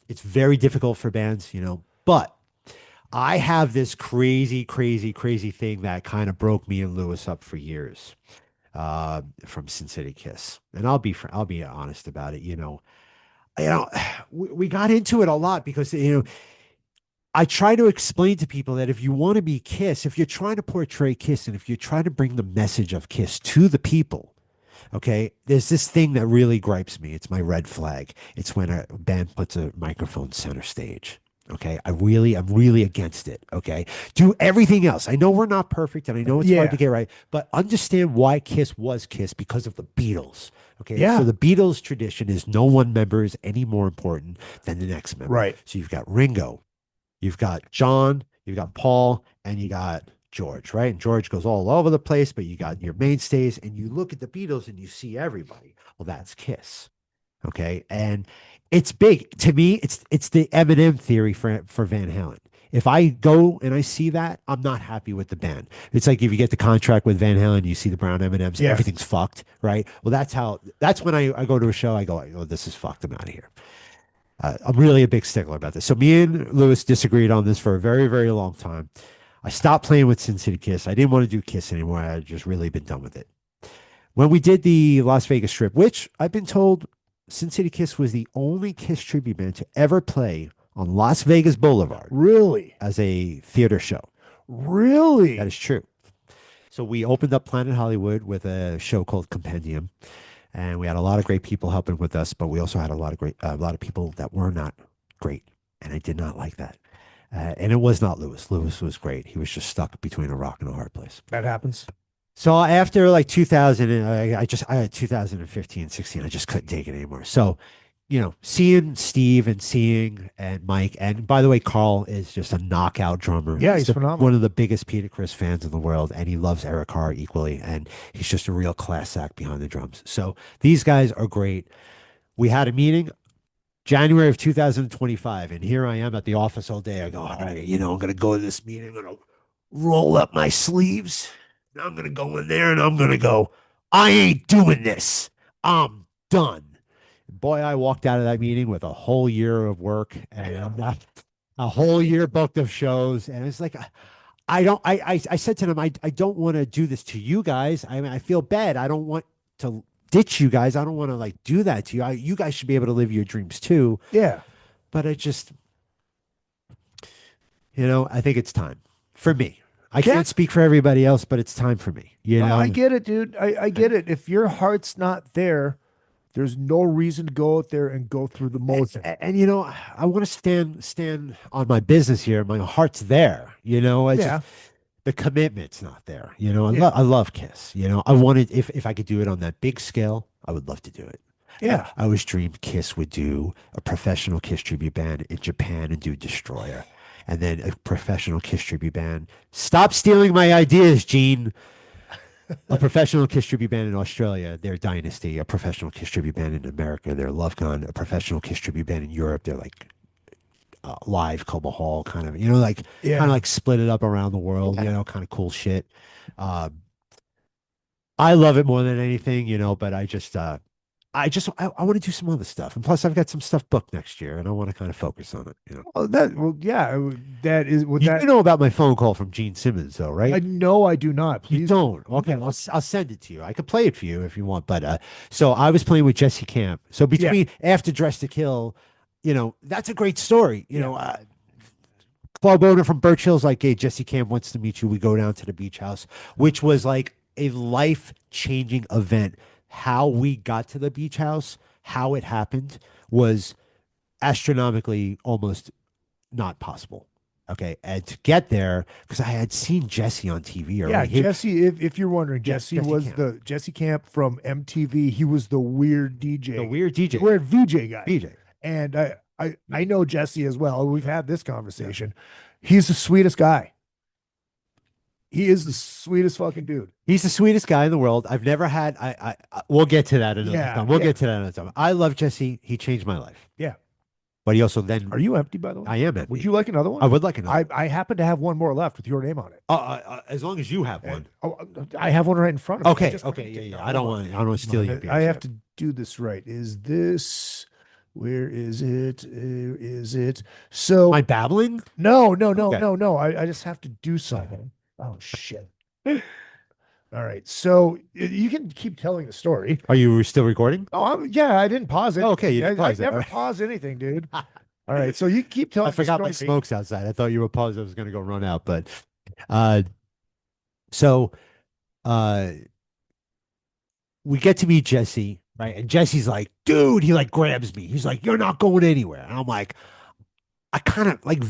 it's very difficult for bands. You know, but I have this crazy thing that kind of broke me and Lewis up for years from Sin City Kiss, and I'll be honest about it. You know, we got into it a lot because you know. I try to explain to people that if you want to be Kiss, if you're trying to portray Kiss, and if you're trying to bring the message of Kiss to the people, okay, there's this thing that really gripes me. It's my red flag. It's when a band puts a microphone center stage. Okay, I'm really against it. Okay, do everything else. I know we're not perfect, and I know it's hard to get right, but understand why Kiss was Kiss because of the Beatles. Okay, Yeah. so the Beatles tradition is no one member is any more important than the next member. Right. So you've got Ringo. You've got John, you've got Paul, and you got George, right? And George goes all over the place, but you got your mainstays, and you look at the Beatles and you see everybody. Well, that's Kiss. Okay. And it's big. To me, it's the Eminem theory for Van Halen. If I go and I see that, I'm not happy with the band. It's like if you get the contract with Van Halen, you see the brown M&Ms, Yeah. everything's fucked, right? Well, that's when I go to a show, I go, oh, this is fucked. I'm out of here. I'm really a big stickler about this. So me and Lewis disagreed on this for a very long time. I stopped playing with Sin City Kiss. I didn't want to do Kiss anymore. I had just really been done with it. When we did the Las Vegas trip, which I've been told Sin City Kiss was the only Kiss tribute band to ever play on Las Vegas Boulevard Really? as a theater show. Really? That is true. So we opened up Planet Hollywood with a show called Compendium. And we had a lot of great people helping with us, but we also had a lot of people that were not great, and I did not like that. And it was not Lewis. Lewis was great. He was just stuck between a rock and a hard place. That happens. So after like 2000, I 2015, 16, I just couldn't take it anymore. So, you know, seeing Steve and Mike, and by the way, Carl is just a knockout drummer. Yeah, he's phenomenal. One of the biggest Peter Criss fans in the world, and he loves Eric Carr equally, and he's just a real class act behind the drums. So these guys are great. We had a meeting January of 2025, and here I am at the office all day. I go, all right, you know, I'm going to go to this meeting. I'm going to roll up my sleeves. And I'm going to go in there and I'm going to go, I ain't doing this. I'm done. Boy, I walked out of that meeting with a whole year of work and a whole year booked of shows. And it's like, I said to them, I don't want to do this to you guys. I mean, I feel bad. I don't want to ditch you guys. I don't want to like do that to you. You guys should be able to live your dreams too. Yeah. But I just, you know, I think it's time for me. I can't speak for everybody else, but it's time for me. You know, I get it, dude. I get it. If your heart's not there, there's no reason to go out there and go through the motion. And you know, I want to stand on my business here. My heart's there. You know, it's just, the commitment's not there. You know, I love Kiss. You know, I wanted if I could do it on that big scale, I would love to do it. Yeah. I always dreamed Kiss would do a professional Kiss tribute band in Japan and do Destroyer. And then a professional Kiss tribute band. Stop stealing my ideas, Gene. A professional Kiss tribute band in Australia, their Dynasty. A professional Kiss tribute band in America, their Love Gun. A professional Kiss tribute band in Europe, they're like Live, Coba Hall, kind of, you know, like kind of like split it up around the world, you know, kind of cool shit. I love it more than anything, you know, but I just I want to do some other stuff, and plus I've got some stuff booked next year, and I want to kind of focus on it. You know. That is what You that. do know about my phone call from Gene Simmons, though, right? I know I do not. You Please don't. Okay, I'll send it to you. I could play it for you if you want. But so I was playing with Jesse Camp. So between After Dress to Kill, you know, that's a great story. You know, club owner from Birch Hill's like, hey, Jesse Camp wants to meet you. We go down to the beach house, which was like a life-changing event. How we got to the beach house, how it happened was astronomically almost not possible. Okay. And to get there, because I had seen Jesse on TV already. Yeah, Jesse, if you're wondering, Jesse was Camp. the Jesse Camp from MTV. He was the weird DJ. The weird DJ. Weird VJ guy. VJ. And I know Jesse as well. We've had this conversation. He's the sweetest guy. He is the sweetest fucking dude. He's the sweetest guy in the world. I've never had. We'll get to that another time. We'll get to that another time. I love Jesse. He changed my life. Yeah. But he also then. Are you empty, by the way? I am empty. Would you like another one? I would like another. I happen to have one more left with your name on it. As long as you have one. I have one right in front of me. Okay. Okay. Yeah. I don't want to steal your beer. I have to do this right. Is this? Where is it? Is it? So. Am I babbling? No. I just have to do something. Oh shit. All right. So you can keep telling the story. Are you still recording? Oh, yeah. I didn't pause it. Oh, okay. You didn't pause it. never pause anything, dude. All right. So you keep telling. I forgot the my story. smoke's outside. I thought you were paused. I was going to go run out, but we get to meet Jesse, right? And Jesse's like, dude, he like grabs me. He's like, you're not going anywhere. And I'm like, I kind of like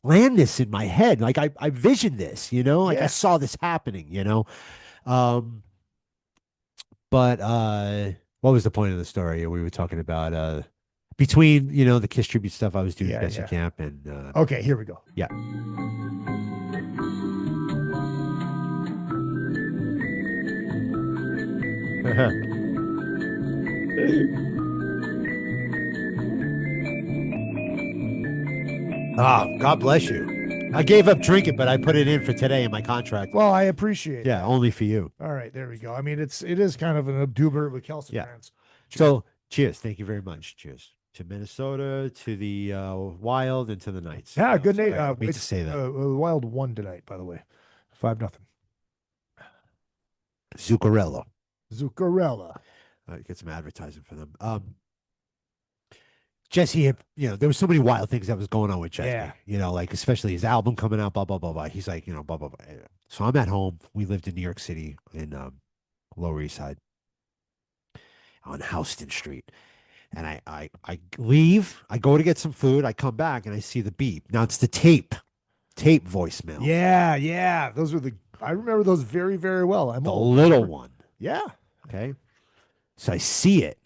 planned this in my head. Like I visioned this, you know, like I saw this happening, you know. But what was the point of the story? We were talking about between, you know, the Kiss tribute stuff I was doing at Jesse Camp and okay, here we go. Yeah. God bless you. I gave up drinking, but I put it in for today in my contract. Well, I appreciate it. Yeah, only for you. All right, there we go. I mean, it is kind of an obdubert with calciferins. So, cheers. Thank you very much. Cheers to Minnesota, to the Wild, and to the Knights. Yeah, good night. I hate to say that. Wild won tonight, by the way, 5-0. Zuccarello. Zuccarella. Get some advertising for them. Jesse, you know, there was so many wild things that was going on with Jesse. Yeah. You know, like especially his album coming out, blah, blah, blah, blah. He's like, you know, blah, blah, blah. So I'm at home. We lived in New York City in Lower East Side on Houston Street. And I leave, I go to get some food, I come back and I see the beep. Now it's the tape voicemail. Yeah. Those were I remember those very, very well. The little one. Yeah. Okay. So I see it.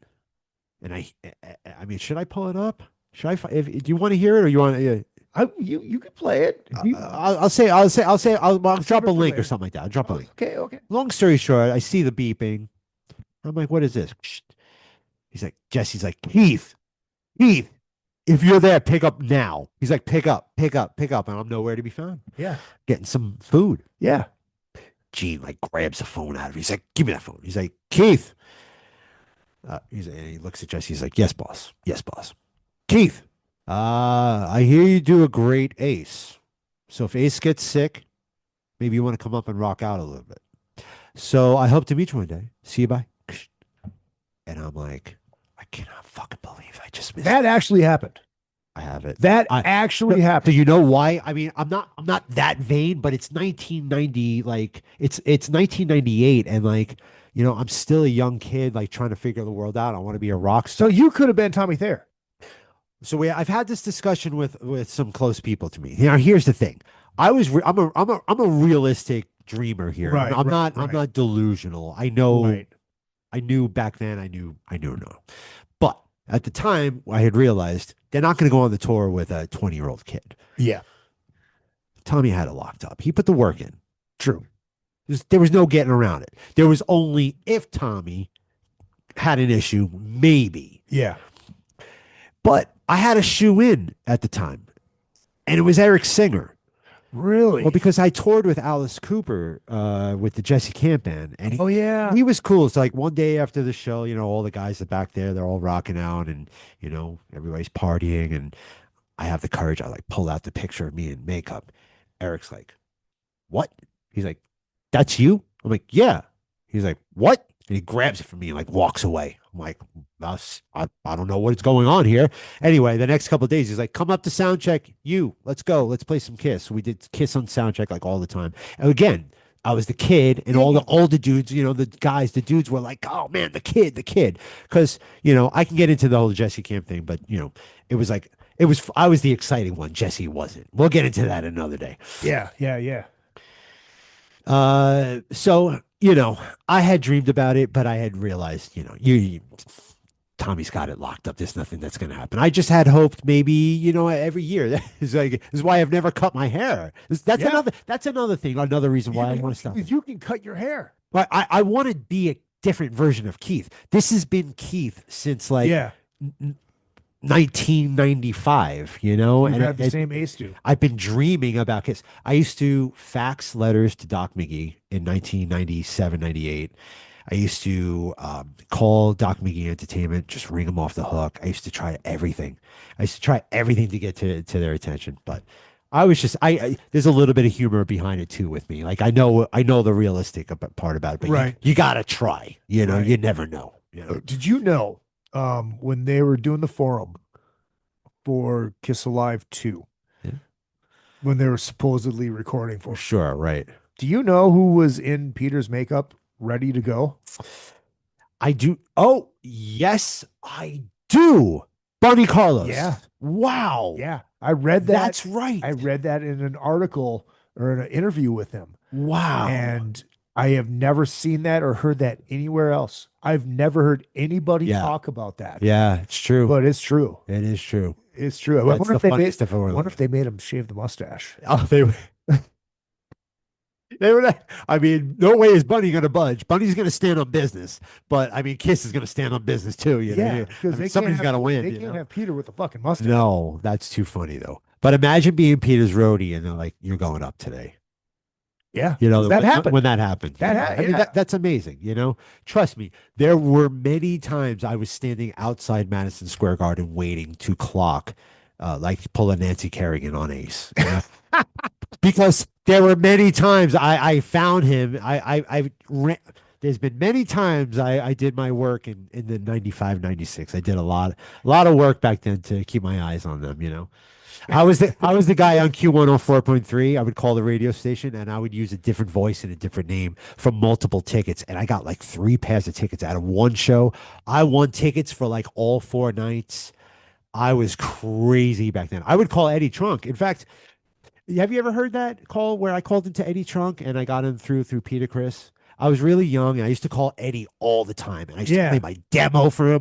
And I mean, should I pull it up? Should I? Do you want to hear it, or you want to? You can play it. I'll drop a link or something like that. I'll drop a link. Okay. Long story short, I see the beeping. I'm like, what is this? He's like, Jesse's like, Keith, if you're there, pick up now. He's like, pick up, and I'm nowhere to be found. Yeah, getting some food. Yeah. Gene like grabs the phone out of him. He's like, give me that phone. He's like, Keith. And he looks at Jesse. He's like, yes, boss. Keith, I hear you do a great Ace. So if Ace gets sick, maybe you want to come up and rock out a little bit. So I hope to meet you one day. See you, bye. And I'm like, I cannot fucking believe I just missed that. Actually happened. I have it. That actually happened. So you know why? I mean, I'm not that vain, but it's 1990. Like it's 1998, and like, you know, I'm still a young kid, like trying to figure the world out. I want to be a rock star. So you could have been Tommy Thayer. So I've had this discussion with some close people to me. Now, here's the thing. I'm a realistic dreamer here. Right, I'm not delusional. I know. Right. I knew back then. I knew now. But at the time, I had realized they're not going to go on the tour with a 20-year-old kid. Yeah. Tommy had it locked up. He put the work in. True. There was no getting around it. There was only if Tommy had an issue, maybe. Yeah. But I had a shoe in at the time, and it was Eric Singer. Really? Well, because I toured with Alice Cooper with the Jesse Camp band, and Oh yeah. he was cool. It's like one day after the show, all the guys are back there, they're all rocking out, and everybody's partying, and I have the courage. I like pull out the picture of me in makeup. Eric's like, "What?" He's like, "That's you?" I'm like, "Yeah." He's like, "What?" And he grabs it from me and like walks away. I'm like, I don't know what's going on here. Anyway, the next couple of days, he's like, "Come up to sound check. Let's go. Let's play some Kiss." We did Kiss on sound check like all the time. And again, I was the kid, and all the older dudes, the guys, the dudes were like, "Oh man, the kid." Because, I can get into the whole Jesse Camp thing, but, it was like, I was the exciting one. Jesse wasn't. We'll get into that another day. Yeah. So, I had dreamed about it, but I had realized, Tommy's got it locked up. There's nothing that's going to happen. I just had hoped maybe, every year. That is like, this is why I've never cut my hair. That's another thing. Another reason why I want to stop. You can cut your hair. But I want to be a different version of Keith. This has been Keith since like 1995, and have the same ace do. I've been dreaming about Kiss. I used to fax letters to Doc McGee in 1997, 98. I used to call Doc McGee Entertainment, just ring them off the hook. I used to try everything. To get to their attention, but I was just there's a little bit of humor behind it too with me. Like I know the realistic part about it, but right. you gotta try. Right. You never know. Did you know when they were doing the forum for Kiss Alive 2, when they were supposedly recording for sure, right? Do you know who was in Peter's makeup ready to go? I do. Oh, yes, I do. Barney Carlos. Yeah. Wow. Yeah. I read that. That's right. I read that in an article or in an interview with him. Wow. And I have never seen that or heard that anywhere else. I've never heard anybody talk about that. Yeah, it's true. But it's true. It is true. It's true. I wonder if they made him shave the mustache. Oh, they were not, I mean, no way is Bunny going to budge. Bunny's going to stand on business, but I mean, Kiss is going to stand on business too. Yeah, because somebody's got to win. They can't have Peter with the fucking mustache. No, that's too funny though. But imagine being Peter's roadie and they're like, "You're going up today." Yeah, that happened. When that happened, that's amazing. Trust me. There were many times I was standing outside Madison Square Garden waiting to clock, like pull a Nancy Kerrigan on Ace, because there were many times I found him. There's been many times I did my work in the 95, 96. I did a lot of work back then to keep my eyes on them. I was the guy on Q104.3. I would call the radio station and I would use a different voice and a different name for multiple tickets. And I got like 3 pairs of tickets out of one show. I won tickets for like all 4 nights. I was crazy back then. I would call Eddie Trunk. In fact, have you ever heard that call where I called into Eddie Trunk and I got him through Peter Criss? I was really young and I used to call Eddie all the time. And I used to play my demo for him.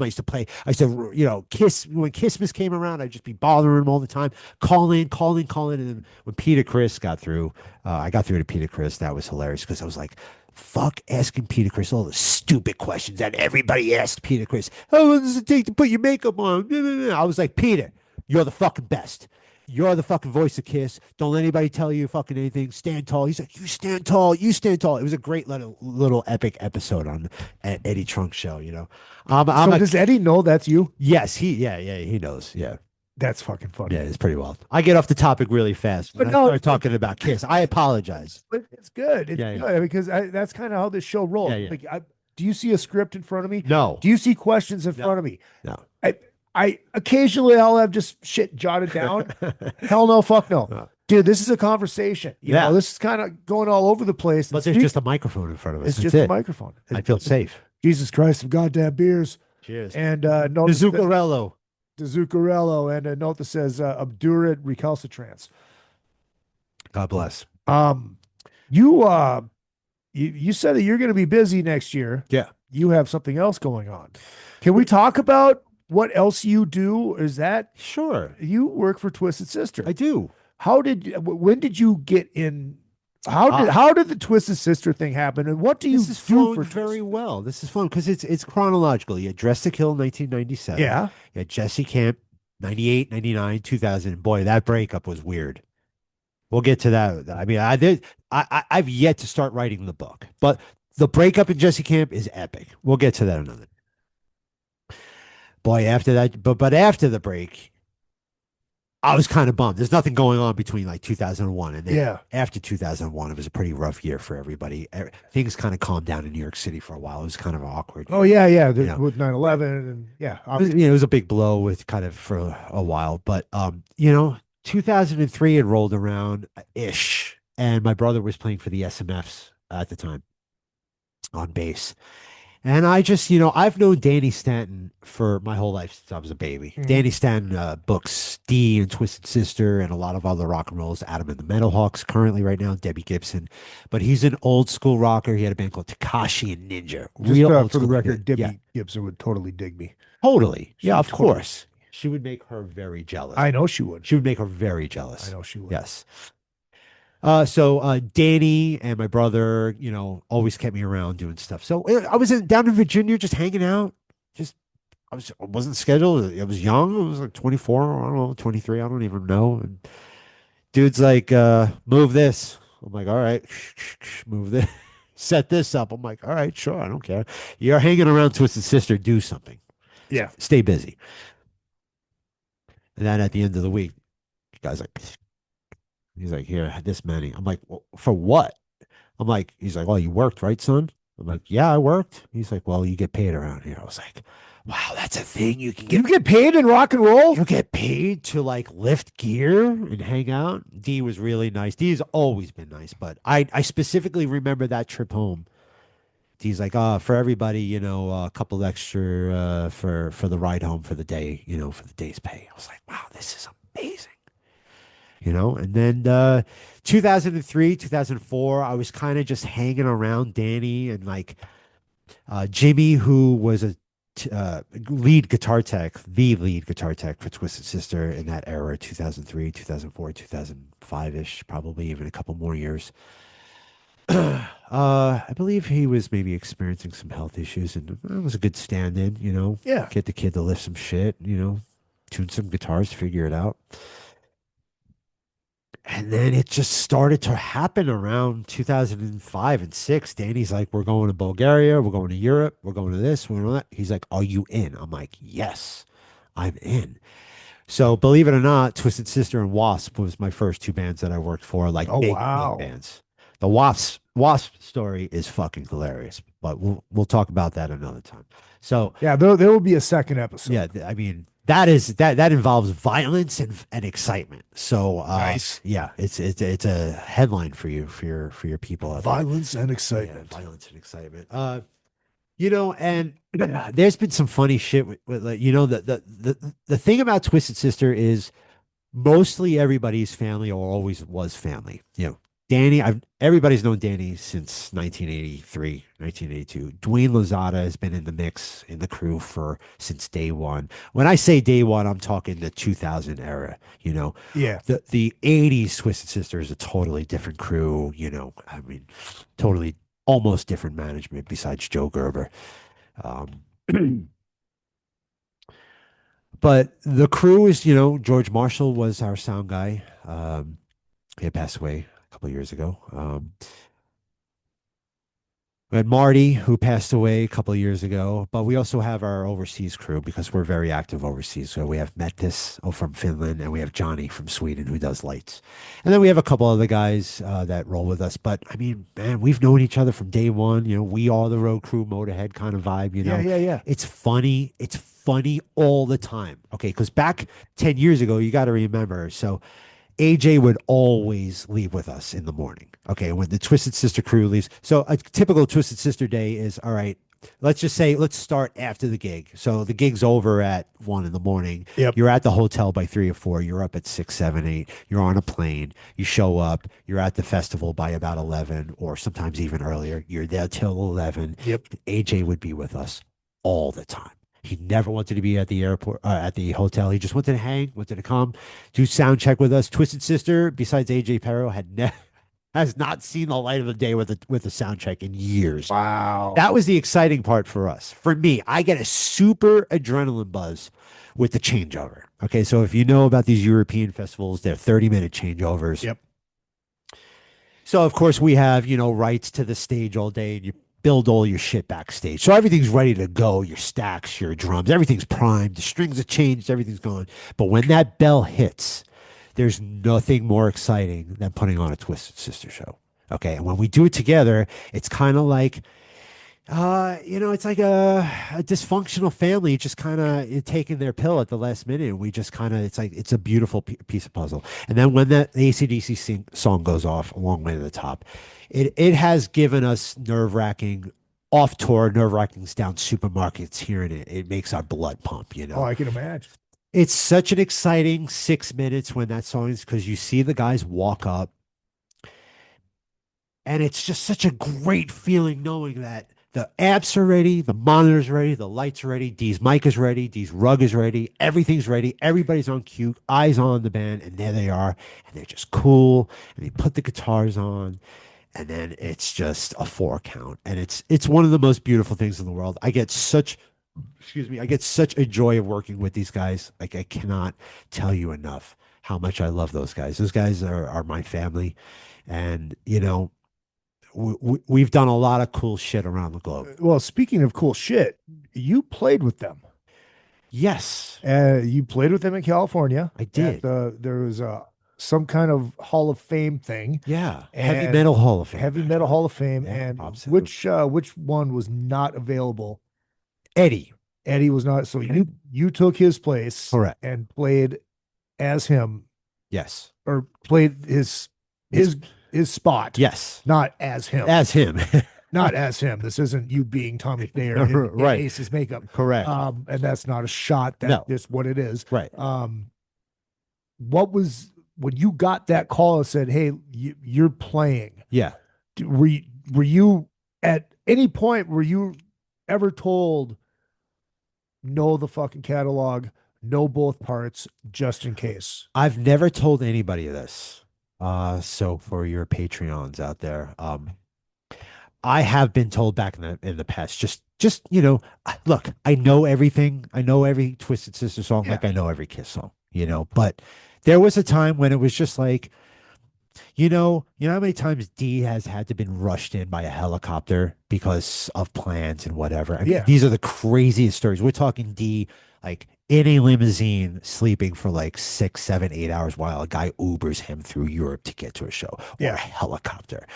Kiss, when Christmas came around, I'd just be bothering him all the time. Call in. And then when Peter Criss got through, I got through to Peter Criss. That was hilarious because I was like, fuck asking Peter Criss all the stupid questions that everybody asked Peter Criss. How long does it take to put your makeup on? I was like, Peter, you're the fucking best. You're the fucking voice of Kiss. Don't let anybody tell you fucking anything. Stand tall. He's like, you stand tall. You stand tall. It was a great little epic episode on Eddie Trunk's show. Does Eddie know that's you? Yes, he knows. Yeah, that's fucking funny. Yeah, it's pretty wild. I get off the topic really fast. But no, start talking about Kiss. I apologize. But it's good. It's good because that's kind of how this show rolls. Yeah. Like, do you see a script in front of me? No. Do you see questions in front of me? No. I occasionally I'll have just shit jotted down. Hell no, fuck no. Dude, this is a conversation. You know, this is kind of going all over the place. But there's just a microphone in front of us. It's just a microphone. I feel safe. Jesus Christ, some goddamn beers. Cheers. And the Zuccarello. The Zuccarello, and a note that says obdurate recalcitrance. God bless. You said that you're going to be busy next year. Yeah. You have something else going on. Can we talk about what else you do? Is that sure? You work for Twisted Sister. I do. When did you get in? How did the Twisted Sister thing happen? And what do you do for very well? This is fun because it's chronological. You had Dress to Kill 1997. Yeah. You had Jesse Camp 98, 99, 2000. Boy, that breakup was weird. We'll get to that. I mean, I've yet to start writing the book, but the breakup in Jesse Camp is epic. We'll get to that another. Boy, after that, but after the break, I was kind of bummed. There's nothing going on between like 2001 and then Yeah. after 2001, it was a pretty rough year for everybody. Things kind of calmed down in New York City for a while. It was kind of awkward. Oh yeah, yeah. You know. With 9/11 and yeah. It was a big blow with kind of for a while, but 2003 had rolled around ish, and my brother was playing for the SMFs at the time on bass. And I just, I've known Danny Stanton for my whole life since I was a baby. Danny Stanton books Dee and Twisted Sister and a lot of other rock and rolls. Adam and the Metalhawks currently right now, Debbie Gibson. But he's an old school rocker. He had a band called Takashi and Ninja. Just Old for the school record, kid. Debbie Gibson would totally dig me. Totally. Yeah, of totally. course. She would make her very jealous. I know she would. She would make her very jealous. I know she would. Yes. So Danny and my brother, always kept me around doing stuff. So I was down in Virginia, just hanging out. I wasn't scheduled. I was young. I was like 24. I don't know, 23. I don't even know. And dude's like, move this. I'm like, all right, move this. Set this up. I'm like, all right, sure. I don't care. You're hanging around Twisted Sister. Do something. Yeah. Stay busy. And then at the end of the week, the guy's like, he's like, here, this many. I'm like, well, for what? He's like, well, you worked, right, son? I'm like, yeah, I worked. He's like, well, you get paid around here. I was like, wow, that's a thing. You get paid in rock and roll? You get paid to like lift gear and hang out. Dee was really nice. Dee's always been nice, but I specifically remember that trip home. Dee's like, for everybody, a couple extra for the ride home for the day, for the day's pay. I was like, wow, this is amazing. And then 2003, 2004, I was kind of just hanging around Danny and like Jimmy, who was a lead guitar tech for Twisted Sister in that era, 2003, 2004, 2005-ish, probably even a couple more years. I believe he was maybe experiencing some health issues, and it was a good stand-in, Yeah. Get the kid to lift some shit, tune some guitars, figure it out. And then it just started to happen around 2005 and 6. Danny's like, we're going to Bulgaria. We're going to Europe. We're going to this. We're going to that. He's like, are you in? I'm like, yes, I'm in. So believe it or not, Twisted Sister and Wasp was my first two bands that I worked for, like big bands. The Wasp story is fucking hilarious, but we'll talk about that another time. So yeah, there will be a second episode. Yeah, I mean, that involves violence and excitement. So nice. Yeah, it's a headline for you for your people. Violence and excitement. Yeah, violence and excitement. And there's been some funny shit with the thing about Twisted Sister is mostly everybody's family or always was family. Danny, everybody's known Danny since 1983, 1982. Dwayne Lozada has been in the mix in the crew since day one. When I say day one, I'm talking the 2000 era. Yeah. The 80s Twisted Sister is a totally different crew. I mean, totally almost different management besides Joe Gerber. But the crew is, George Marshall was our sound guy. He had passed away a couple of years ago. We had Marty, who passed away a couple of years ago, but we also have our overseas crew because we're very active overseas. So we have Mettis from Finland, and we have Johnny from Sweden who does lights. And then we have a couple other guys that roll with us. But I mean, man, we've known each other from day one. We are the road crew, Motorhead kind of vibe. Yeah. It's funny. It's funny all the time. Okay, because back 10 years ago, you got to remember. So AJ would always leave with us in the morning. Okay, when the Twisted Sister crew leaves. So a typical Twisted Sister day is, all right, let's start after the gig. So the gig's over at 1 a.m. Yep. You're at the hotel by 3 or 4. You're up at 6, 7, 8. You're on a plane. You show up. You're at the festival by about 11 or sometimes even earlier. You're there till 11. Yep. AJ would be with us all the time. He never wanted to be at the airport, at the hotel. He just wanted to hang, wanted to come, do sound check with us. Twisted Sister, besides AJ Perro, has not seen the light of the day with a sound check in years. Wow. That was the exciting part for us. For me, I get a super adrenaline buzz with the changeover. Okay, so if you know about these European festivals, they're 30-minute changeovers. Yep. So of course we have, rights to the stage all day, and you build all your shit backstage. So everything's ready to go. Your stacks, your drums, everything's primed. The strings are changed, everything's going. But when that bell hits, there's nothing more exciting than putting on a Twisted Sister show. Okay. And when we do it together, it's kind of like, it's like a dysfunctional family just kind of taking their pill at the last minute. And we just kind of, it's a beautiful piece of puzzle. And then when that AC/DC song goes off a long way to the top, it has given us nerve-wracking off tour, nerve-wrackings down supermarkets hearing it. It makes our blood pump, Oh, I can imagine. It's such an exciting 6 minutes when that song is, because you see the guys walk up, and it's just such a great feeling knowing that the amps are ready, the monitors are ready, the lights are ready, Dee's mic is ready, Dee's rug is ready, everything's ready, everybody's on cue, eyes on the band, and there they are, and they're just cool, and they put the guitars on, and then it's just a 4 count, and it's one of the most beautiful things in the world. I get such a joy of working with these guys. Like, I cannot tell you enough how much I love those guys. Those guys are my family, and we've done a lot of cool shit around the globe. Well, speaking of cool shit, you played with them. Yes. You played with them in California. I did. There was some kind of Hall of Fame thing. Yeah. Heavy Metal Hall of Fame. Heavy Metal Hall of Fame. Yeah, and absolutely. which one was not available? Eddie. Eddie was not. So you took his place. Correct. And played as him. Yes. Or played his spot. Yes. Not as him. As him. Not as him. This isn't you being Tommy Thayer in Right. Ace's makeup. Correct. And that's not a shot. That's just what it is. Right. What was when you got that call and said, "Hey, you're playing"? Yeah. Were you at any point were you ever told, know the fucking catalog, know both parts, just in case? I've never told anybody this. So for your Patreons out there, I have been told back in the past, just look, I know everything. I know every Twisted Sister song, like I know every Kiss song, but there was a time when it was just like, you know how many times D has had to been rushed in by a helicopter because of plans and whatever. I mean, these are the craziest stories. We're talking D like in a limousine sleeping for like 6, 7, 8 hours while a guy Ubers him through Europe to get to a show, or a helicopter.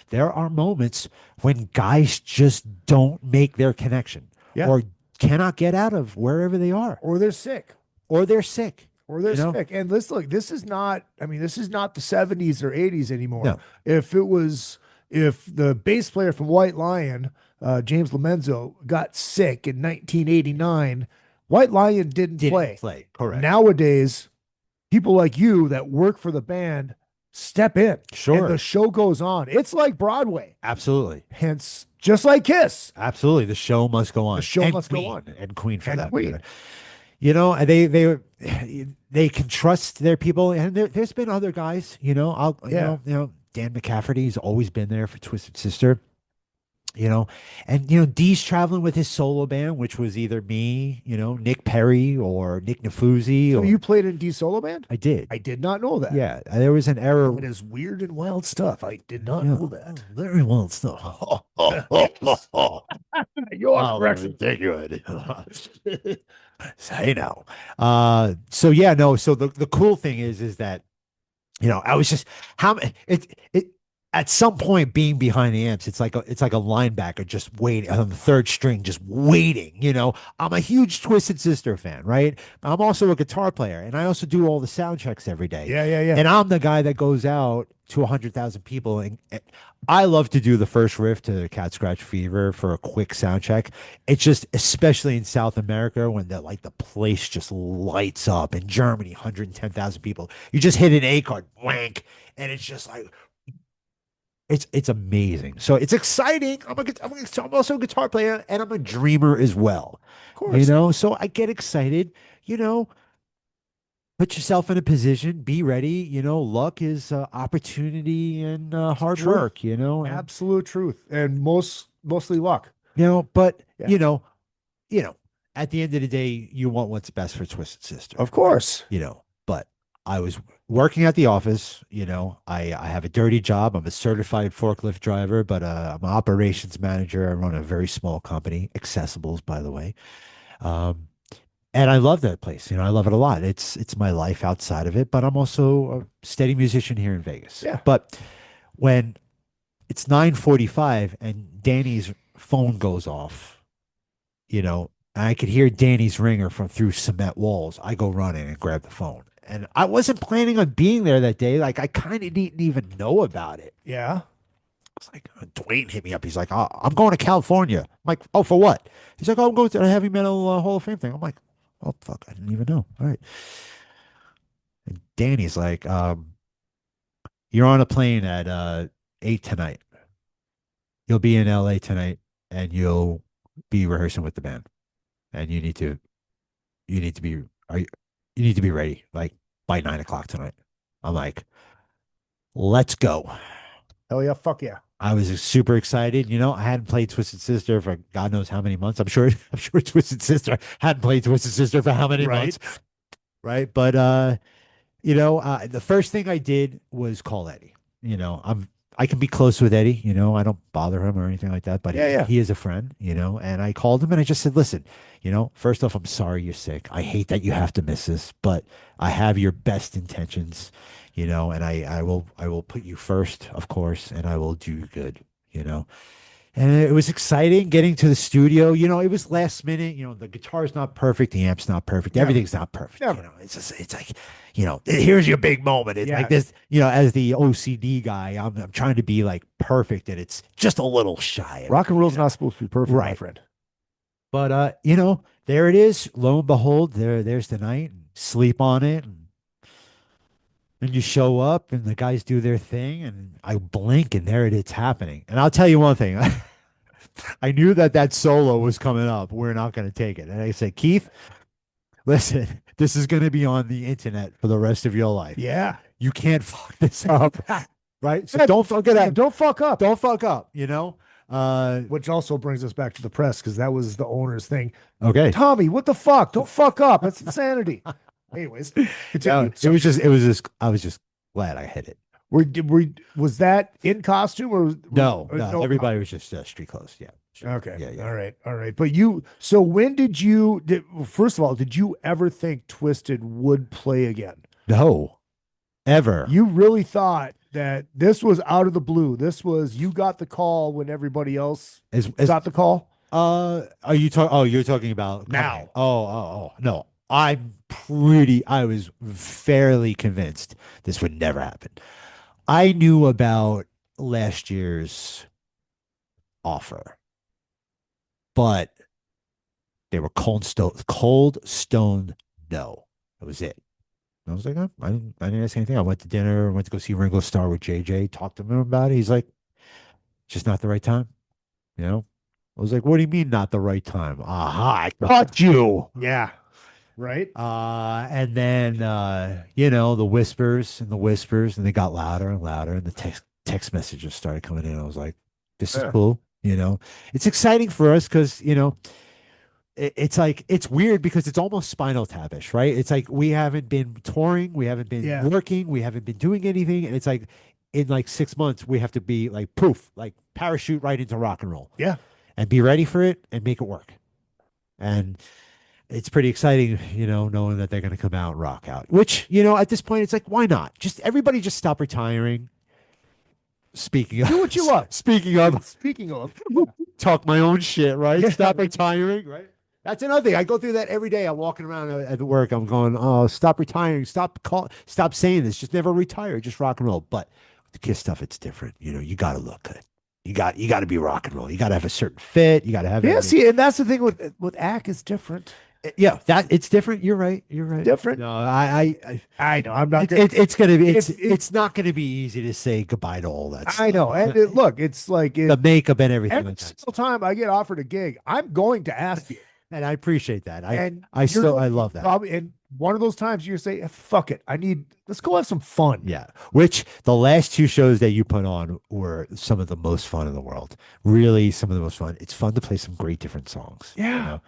There are moments when guys just don't make their connection, or cannot get out of wherever they are, or they're sick. Or they're sick. And let's look, this is not the 70s or 80s anymore. No. If the bass player from White Lion, James Lomenzo, got sick in 1989, White Lion didn't play. Correct. Nowadays, people like you that work for the band step in. Sure. And the show goes on. It's like Broadway. Absolutely. Hence, just like Kiss. Absolutely. The show must go on. The show must go on. And Queen for that Queen. matter. They can trust their people, and there's been other guys, Dan McCafferty's always been there for Twisted Sister, and Dee's traveling with his solo band, which was either me, Nick Perry or Nick Nafuzzi. So you played in Dee's solo band? I did. I did not know that. Yeah, there was an error. It is weird and wild stuff. I did not know that. Very wild stuff. You're ridiculous. Say no. So the cool thing is that, I was just at some point being behind the amps, it's like a linebacker just waiting on the third string, just waiting. I'm a huge Twisted Sister fan, right? I'm also a guitar player, and I also do all the sound checks every day. Yeah. And I'm the guy that goes out to 100,000 people, and I love to do the first riff to the Cat Scratch Fever for a quick sound check. It's just, especially in South America, when the place just lights up. In Germany, 110,000 people. You just hit an A chord, wank, and it's just like, it's amazing. So it's exciting. I'm also a guitar player, and I'm a dreamer as well. Of course. So I get excited. Put yourself in a position, be ready. Luck is opportunity and hard work, Absolute truth. And mostly luck. But at the end of the day, you want what's best for Twisted Sister. Of course. But I was working at the office, I have a dirty job. I'm a certified forklift driver, but I'm an operations manager. I run a very small company, Accessibles, by the way. Um, and I love that place. I love it a lot. It's my life outside of it, but I'm also a steady musician here in Vegas. Yeah. But when it's 9:45 and Danny's phone goes off, and I could hear Danny's ringer from through cement walls. I go running and grab the phone. And I wasn't planning on being there that day. Like, I kind of didn't even know about it. Yeah. It's like, Dwayne hit me up. He's like, oh, I'm going to California. I'm like, oh, for what? He's like, oh, I'm going to the Heavy Metal Hall of Fame thing. I'm like, oh, fuck, I didn't even know. All right. And Danny's like, you're on a plane at 8 tonight. You'll be in LA tonight and you'll be rehearsing with the band. And you need to be, you need to be ready like by 9 o'clock tonight. I'm like, let's go. Hell yeah. Fuck yeah. I was super excited. I hadn't played Twisted Sister for God knows how many months. I'm sure Twisted Sister hadn't played Twisted Sister for how many months. Right. But, the first thing I did was call Eddie. I can be close with Eddie, I don't bother him or anything like that, but he is a friend, and I called him and I just said, listen, first off, I'm sorry you're sick. I hate that you have to miss this, but I have your best intentions, and I will put you first, of course, and I will do good, And it was exciting getting to the studio. It was last minute. The guitar's not perfect, the amp's not perfect, everything's not perfect. It's like, here's your big moment. It's like this, as the OCD guy, I'm trying to be like perfect, and it's just a little shy. Rock and roll's not supposed to be perfect, my Right. friend. But there it is. Lo and behold, there's the night. Sleep on it, and you show up, and the guys do their thing, and I blink, and there it is happening. And I'll tell you one thing. I knew that solo was coming up. We're not going to take it. And I said, Keith, listen, this is going to be on the internet for the rest of your life. Yeah. You can't fuck this up. Right? So don't fuck it up. Don't fuck up. Don't fuck up, Which also brings us back to the press, because that was the owner's thing. Okay. Tommy, what the fuck? Don't fuck up. That's insanity. Anyways, continue. I was just glad I hit it. Was that in costume or No, everybody was just street clothes. Yeah. Sure. Okay. Yeah. All right. But so when first of all, did you ever think Twisted would play again? No, ever. You really thought that this was out of the blue? You got the call when everybody else got the call? Are you talking? Oh, you're talking about now. Oh, no. I was fairly convinced this would never happen. I knew about last year's offer, but they were cold stone no. That was it. I was like, oh, I didn't ask anything. I went to dinner, went to go see Ringo Starr with JJ, talked to him about it. He's like, just not the right time. I was like, what do you mean not the right time? Aha, I caught you. Yeah. Right. And then the whispers, and they got louder and louder, and the text messages started coming in. I was like, this is cool. It's exciting for us because it's like, it's weird because it's almost Spinal Tap-ish, right? It's like we haven't been touring, we haven't been working, we haven't been doing anything, and it's like in like 6 months we have to be like poof, like parachute right into rock and roll. Yeah. And be ready for it and make it work. And it's pretty exciting, knowing that they're going to come out and rock out, which, at this point, it's like, why not? Everybody just stop retiring. Speaking of, do what you love. Speaking of, talk my own shit, right? Yeah. Stop retiring, right? That's another thing. I go through that every day. I'm walking around at work. I'm going, oh, stop retiring. Stop saying this. Just never retire. Just rock and roll. But the Kiss stuff, it's different. You got to look good. You got to be rock and roll. You got to have a certain fit. You got to have see, and that's the thing with ACK is different. Yeah, it's different. You're right. Different. No, I know. I'm not. It's not gonna be easy to say goodbye to all that stuff. I know. And look, it's like the makeup and everything. Every single time I get offered a gig, I'm going to ask you, and I appreciate that. I love that. Probably, and one of those times you say, "Fuck it, let's go have some fun." Yeah. Which the last 2 shows that you put on were some of the most fun in the world. Really, some of the most fun. It's fun to play some great different songs. Yeah.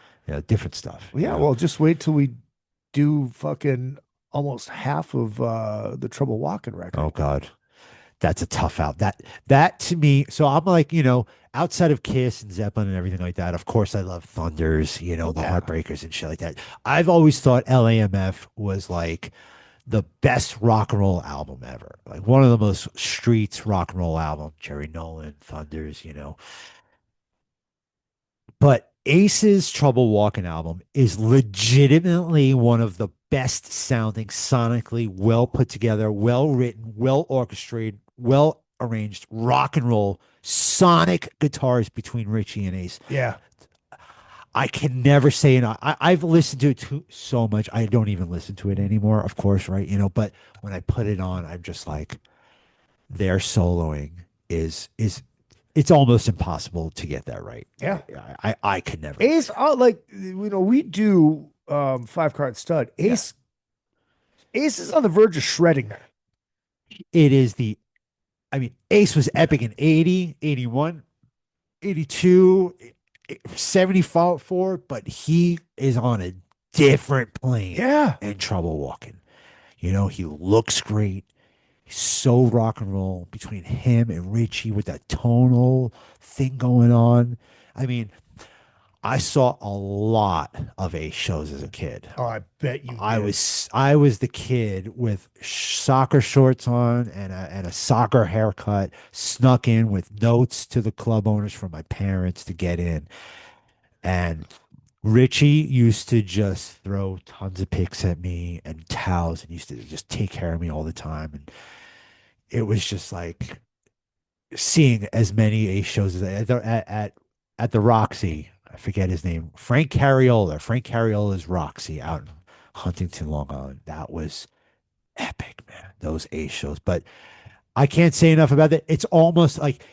Different stuff. Yeah. Well, just wait till we do fucking almost half of the Trouble Walking record. Oh God, that's a tough out. That to me. So I'm like, outside of Kiss and Zeppelin and everything like that. Of course, I love Thunders. The Heartbreakers and shit like that. I've always thought LAMF was like the best rock and roll album ever. Like one of the most streets rock and roll album. Jerry Nolan, Thunders. But Ace's Trouble Walking album is legitimately one of the best sounding, sonically well put together, well written, well orchestrated, well arranged rock and roll sonic guitars between Richie and Ace. Yeah. I can never say enough. I've listened to it so much. I don't even listen to it anymore, of course, right? But when I put it on, I'm just like, their soloing is it's almost impossible to get that right. Yeah. I could never. Ace, we do 5-card stud. Ace is on the verge of shredding that. It is Ace was epic in 80, 81, 82, 74, but he is on a different plane. Yeah. In Trouble Walking. He looks great. He's so rock and roll between him and Richie with that tonal thing going on. I saw a lot of Ace shows as a kid. Oh, I bet you did. I was the kid with soccer shorts on and a soccer haircut, snuck in with notes to the club owners from my parents to get in. And Richie used to just throw tons of pics at me and towels and used to just take care of me all the time. And it was just like seeing as many Ace shows as at the Roxy. I forget his name. Frank Cariola's Roxy out in Huntington, Long Island. That was epic, man. Those Ace shows. But I can't say enough about it. It's almost like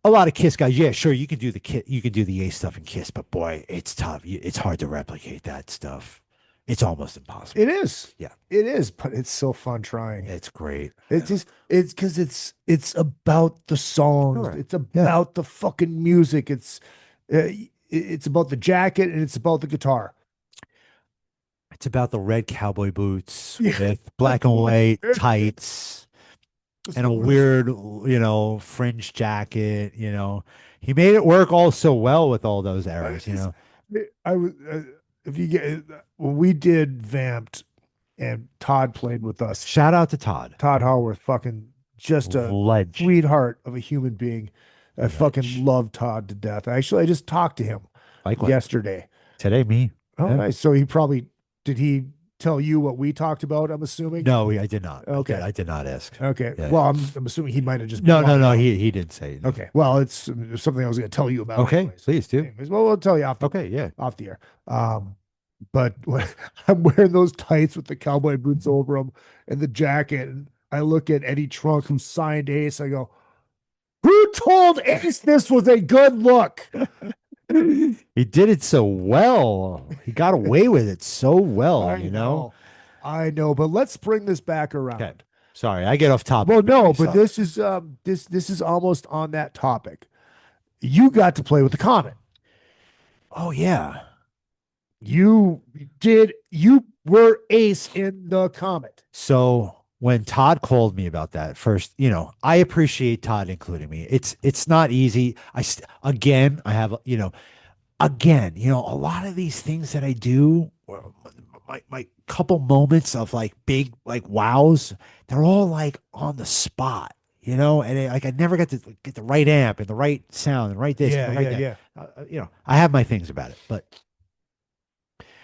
a lot of Kiss guys. Yeah, sure, you can do the Ace stuff in Kiss, but boy, it's tough. It's hard to replicate that stuff. It's almost impossible. It is. Yeah. It is, but it's so fun trying. It's great. It's because it's about the songs. Sure. It's about the fucking music. It's about the jacket and it's about the guitar. It's about the red cowboy boots with black and white tights and a weird, fringe jacket. He made it work all so well with all those eras. I was if you get when we did Vamped and Todd played with us. Shout out to Todd Howarth, fucking just a sweetheart of a human being. I fucking love Todd to death. Actually, I just talked to him yesterday. Today, me. Oh, nice. So did he tell you what we talked about? I'm assuming. No, I did not. Okay, I did not ask. Okay. Yeah. Well, I'm assuming he might have just. No. He didn't say. No. Okay. Well, it's something I was going to tell you about. Okay, anyways. please do. Anyways, well, we'll tell you off. Yeah. Off the air. But I'm wearing those tights with the cowboy boots over them and the jacket, and I look at Eddie Trunk, who signed Ace. I go, who told Ace this was a good look? He did it so well. He got away with it so well, I know, but let's bring this back around. Okay. Sorry, I get off topic. Well, no, but this is almost on that topic. You got to play with the Comet. Oh yeah. You were Ace in the Comet. So when Todd called me about that first, I appreciate Todd including me. It's not easy. I have, a lot of these things that I do, my couple moments of like big, like wows, they're all like on the spot, and I never got to get the right amp and the right sound and right this. and the right that. I have my things about it, but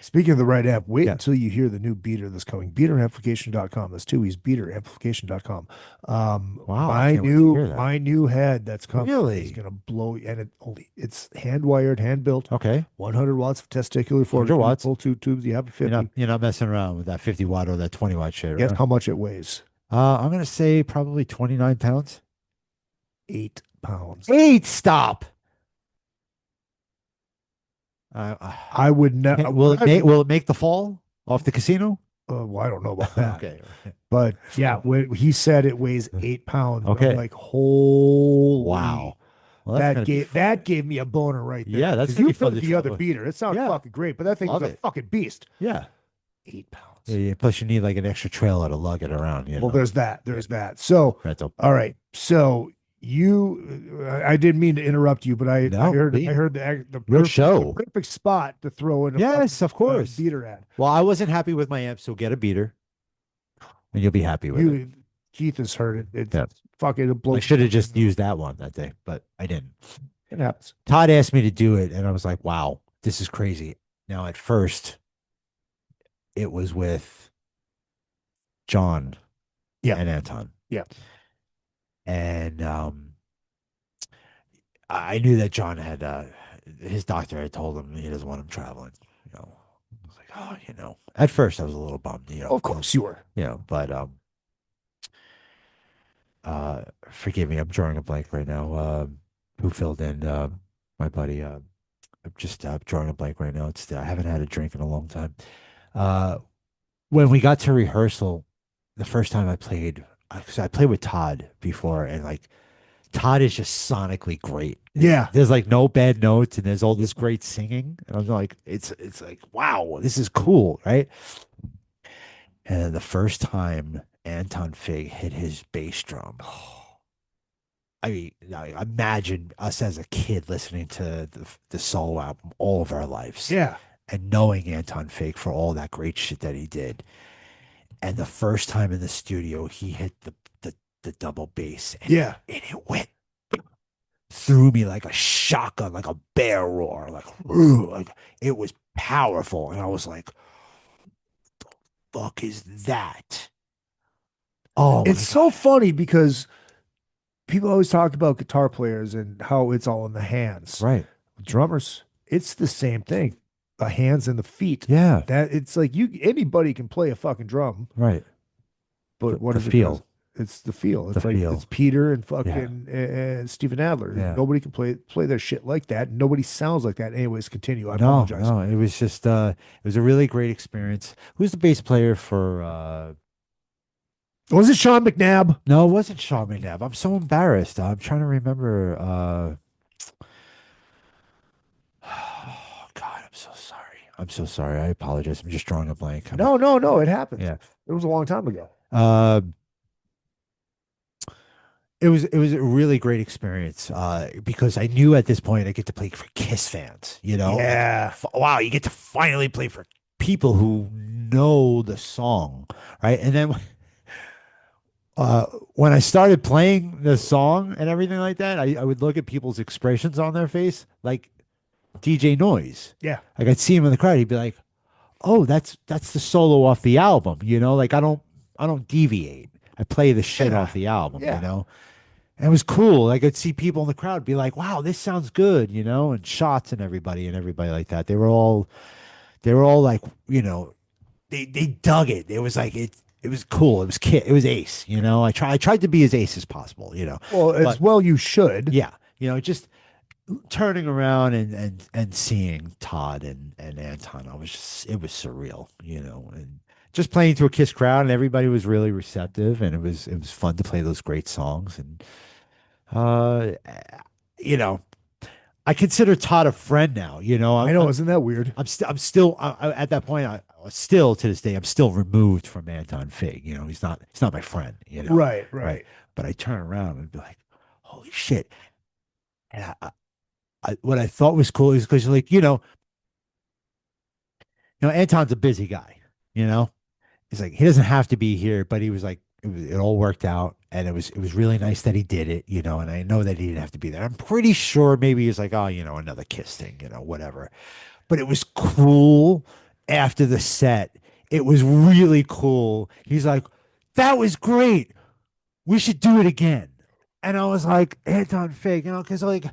speaking of the right amp, wait until you hear the new beater that's coming. Beateramplification.com. That's two E's. Beateramplification.com. Wow. My new head that's coming Really? is gonna blow, and it's hand wired, hand built. Okay. 100 watts of testicular force. 100 watts. Full two tubes. You have a 50. You're not messing around with that 50 watt or that 20 watt shit. Guess Right? how much it weighs? I'm gonna say probably 29 pounds. 8 pounds. 8. Stop. I would never. Will it make the fall off the casino? Well, I don't know about that. Okay. But yeah, he said it weighs 8 pounds. Okay. I'm like, holy Wow. Well, that gave me a boner right there. Yeah, that's 'cause you gonna be fun played to the other try. beater. It sounded Yeah. fucking great, but that thing Love was a it. fucking beast. Yeah. 8 pounds. spots. Yeah, plus you need like an extra trailer to lug it around. Well, there's that. There's that. So, rental. all right. So I didn't mean to interrupt you, but I No, heard please. the Your perfect, show. the perfect spot to throw in. Yes, of course. Beater ad. Well, I wasn't happy with my amp, so get a beater, and you'll be happy with it. Keith has heard it. It's Yeah. fucking. It blows I should have just used that one that day, but I didn't. It happens. Todd asked me to do it, and I was like, "Wow, this is crazy." Now, at first, it was with John, and Anton, and I knew that John had his doctor had told him he doesn't want him traveling. I was like, oh, At first, I was a little bummed. Of course you were. But forgive me, I'm drawing a blank right now. Who filled in my buddy? I'm just drawing a blank right now. I haven't had a drink in a long time. When we got to rehearsal, the first time I played, because I played with Todd before, and like Todd is just sonically great. Yeah. There's like no bad notes, and there's all this great singing. And I'm like, it's like, wow, this is cool, right? And the first time Anton Fig hit his bass drum, I mean, imagine us as a kid listening to the solo album all of our lives. Yeah. And knowing Anton Fig for all that great shit that he did. And the first time in the studio, he hit the double bass. And, Yeah. And it went through me like a shotgun, like a bear roar. Like it was powerful. And I was like, the fuck is that? Oh, it's so funny because people always talk about guitar players and how it's all in the hands. Right. Drummers, it's the same thing. The hands and the feet. Yeah. That it's like anybody can play a fucking drum. Right. But what the is feel? It's the feel. It's the like feel. It's Peter and fucking Steven Adler. Yeah. Nobody can play their shit like that. Nobody sounds like that. Anyways, continue. I No, apologize. no, it was just it was a really great experience. Who's the bass player for Was it Sean McNabb? No, it wasn't Sean McNabb. I'm so embarrassed. I'm trying to remember oh God, I'm so sorry. I'm so sorry. I apologize. I'm just drawing a blank. No, it happened. Yeah. It was a long time ago. It was a really great experience because I knew at this point I get to play for Kiss fans, Yeah. Wow, you get to finally play for people who know the song, right? And then when I started playing the song and everything like that, I would look at people's expressions on their face, like DJ Noise. Yeah. Like I'd see him in the crowd, he'd be like, "Oh, that's the solo off the album," Like I don't deviate. I play the shit off the album, And it was cool. Like I'd see people in the crowd be like, "Wow, this sounds good," and Shots and everybody like that. They were all like, they dug it. It was like it was cool. It was it was ace, I tried to be as ace as possible, Well, as well you should. Yeah. Just turning around and seeing Todd and Anton, it was surreal, and just playing to a Kiss crowd, and everybody was really receptive, and it was fun to play those great songs. And I consider Todd a friend now. I know, isn't that weird? I'm still at that point. I still to this day, I'm still removed from Anton Fig. He's not my friend. Right. But I turn around and be like, holy shit! And what I thought was cool is because Anton's a busy guy. He's like, he doesn't have to be here, but he was like, it all worked out, and it was really nice that he did it, and I know that he didn't have to be there. I'm pretty sure maybe he's like, oh, another Kiss thing, whatever. But it was cool after the set. It was really cool. He's like, that was great. We should do it again. And I was like, Anton Fig, because like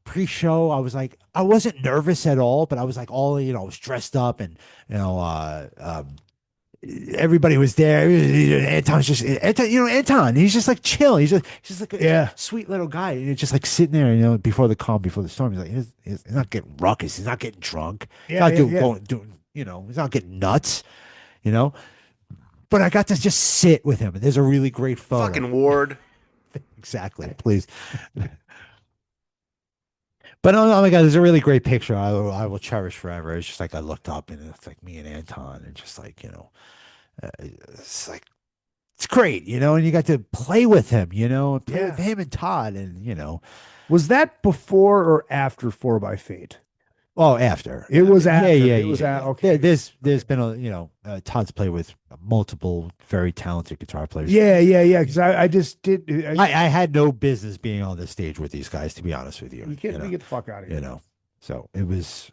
pre-show, I was like, I wasn't nervous at all, but I was like I was dressed up, and everybody was there. Anton's just Anton. He's just like chill. He's just like a sweet little guy. And just like sitting there, before the calm, before the storm. He's like, he's not getting ruckus. He's not getting drunk. He's not he's not getting nuts. But I got to just sit with him, and there's a really great photo. Fucking Ward. Exactly. Please. But oh my God, there's a really great picture I will cherish forever. It's just like I looked up and it's like me and Anton and just like, it's like, it's great, and you got to play with him, and play with Yeah. him and Todd Was that before or after 4 by Fate? oh, after. It was Yeah, after. yeah, It was yeah. okay. There's been Todd's played with multiple very talented guitar players. Yeah. Because I just did. I had no business being on the stage with these guys, to be honest with you. You can't get the fuck out of here. So it was,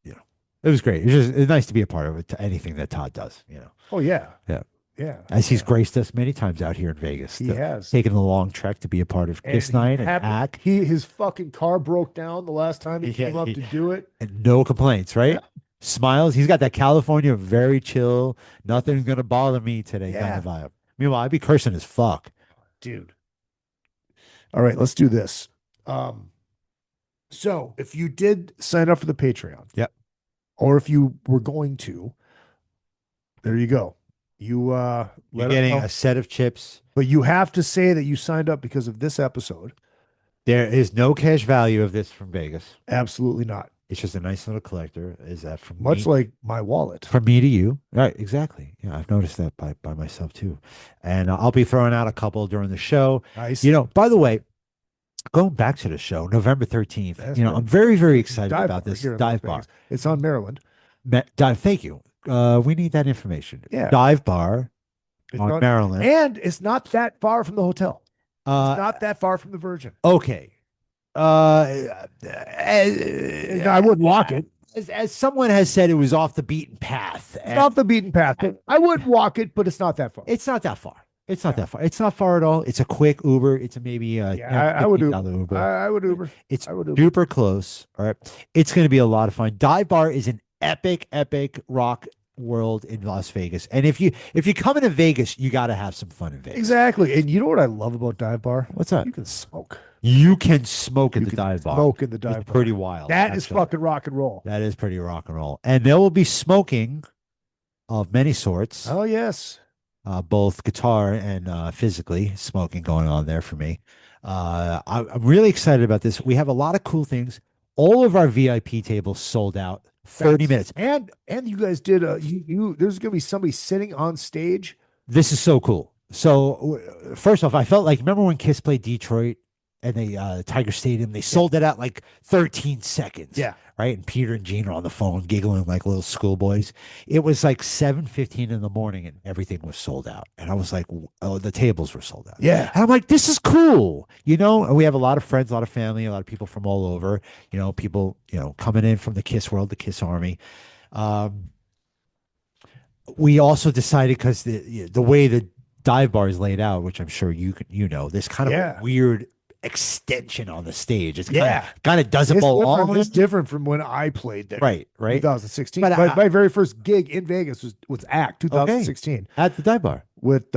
it was great. It's nice to be a part of it, to anything that Todd does, Oh yeah. Yeah. Yeah. As he's graced us many times out here in Vegas. He has. Taken a long trek to be a part of Kiss Night and ACK. His fucking car broke down the last time he came up to do it. And no complaints, right? Yeah. Smiles. He's got that California, very chill, nothing's going to bother me today kind of vibe. Meanwhile, I'd be cursing as fuck. Dude. All right, let's do this. So if you did sign up for the Patreon. Yep. Or if you were going to, there you go. You You're getting a set of chips. But you have to say that you signed up because of this episode. There is no cash value of this from Vegas. Absolutely not. It's just a nice little collector. Is that from Much like my wallet. From me to you. Right, exactly. Yeah, I've noticed that by myself too. And I'll be throwing out a couple during the show. Nice. By the way, going back to the show, November 13th, That's I'm very, very excited Dive about bar this here in dive Las bar. Vegas. It's on Maryland. Thank you. We need that information. Yeah. Dive bar It's on not- Maryland. And it's not that far from the hotel. It's not that far from the Virgin. Okay. I wouldn't walk it. As someone has said, it was off the beaten path. It's off the beaten path. I wouldn't walk it, but it's not that far. It's not that far. It's not that far. It's not far at all. It's a quick Uber. It's maybe I would $50 Uber. Uber. I would Uber. It's I would Uber. super close. All right. It's going to be a lot of fun. Dive Bar is an epic rock world in Las Vegas. And if you come into Vegas, you got to have some fun in Vegas. Exactly. And you know what I love about Dive Bar? What's that? You can smoke. You can smoke at the dive bar. Smoke in the dive It's bar. pretty wild. That is actually. fucking rock and roll. That is pretty rock and roll. And there will be smoking of many sorts, Oh yes. both guitar and physically smoking going on there for me. I'm really excited about this. We have a lot of cool things. All of our VIP tables sold out 30 minutes. And you guys did there's gonna be somebody sitting on stage. This is so cool. So first off, I felt like, remember when Kiss played Detroit and they Tiger Stadium, they sold it out like 13 seconds. Yeah. Right. And Peter and Gene are on the phone giggling like little schoolboys. It was like 7:15 in the morning and everything was sold out. And I was like, oh, the tables were sold out. Yeah. And I'm like, this is cool. And we have a lot of friends, a lot of family, a lot of people from all over, people, coming in from the Kiss world, the Kiss Army. We also decided, because the way the dive bar is laid out, which I'm sure there's kind of a weird extension on the stage. It's kind of doesn't belong. It's different from when I played there. Right. 2016. But my very first gig in Vegas was ACK 2016 at the dive bar with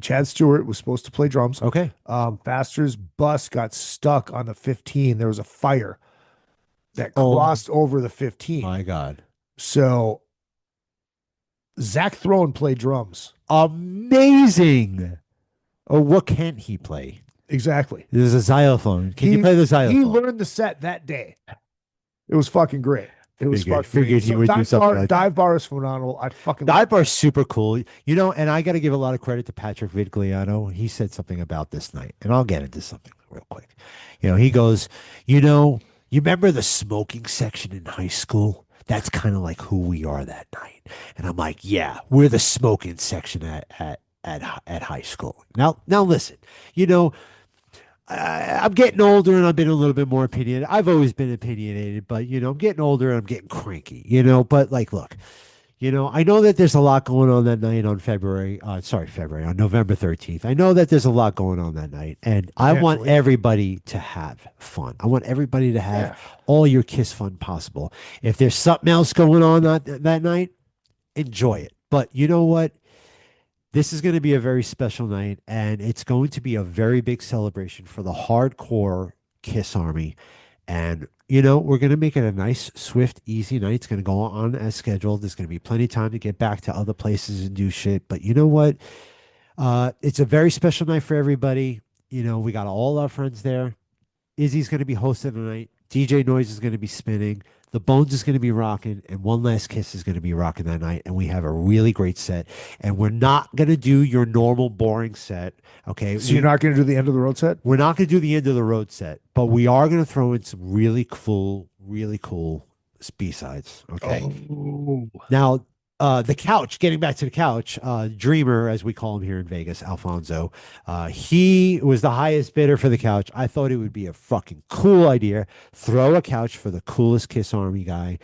Chad Stewart was supposed to play drums. Okay. Faster's bus got stuck on the 15. There was a fire that crossed over the 15. My God. So Zach Throne played drums. Amazing. Oh, what can't he play? Exactly. There's a xylophone. Can you play the xylophone? He learned the set that day. It was fucking great. It was Figured he would do something like that. Dive bar is phenomenal. I fucking Dive bar is super cool. And I got to give a lot of credit to Patrick Vigliano. He said something about this night, and I'll get into something real quick. He goes, you remember the smoking section in high school? That's kind of like who we are that night. And I'm like, yeah, we're the smoking section at high school. Now listen, I'm getting older and I've been a little bit more opinionated. I've always been opinionated, but I'm getting older and I'm getting cranky, but like, look, I know that there's a lot going on that night on on November 13th. I know that there's a lot going on that night, and I want everybody to have fun. I want everybody to have all your Kiss fun possible. If there's something else going on that night, enjoy it. But you know what? This is going to be a very special night, and it's going to be a very big celebration for the hardcore Kiss Army. And, we're going to make it a nice, swift, easy night. It's going to go on as scheduled. There's going to be plenty of time to get back to other places and do shit. But you know what? It's a very special night for everybody. We got all our friends there. Izzy's going to be hosting the night. DJ Noise is going to be spinning. The Bones is going to be rocking, and One Last Kiss is going to be rocking that night. And we have a really great set. And we're not going to do your normal boring set. Okay. So you're not going to do the end of the road set? We're not going to do the end of the road set, but we are going to throw in some really cool B-sides. Okay. Oh. Now, the couch, getting back to the couch, Dreamer, as we call him here in Vegas, Alfonso, he was the highest bidder for the couch. I thought it would be a fucking cool idea. Throw a couch for the coolest Kiss Army guy.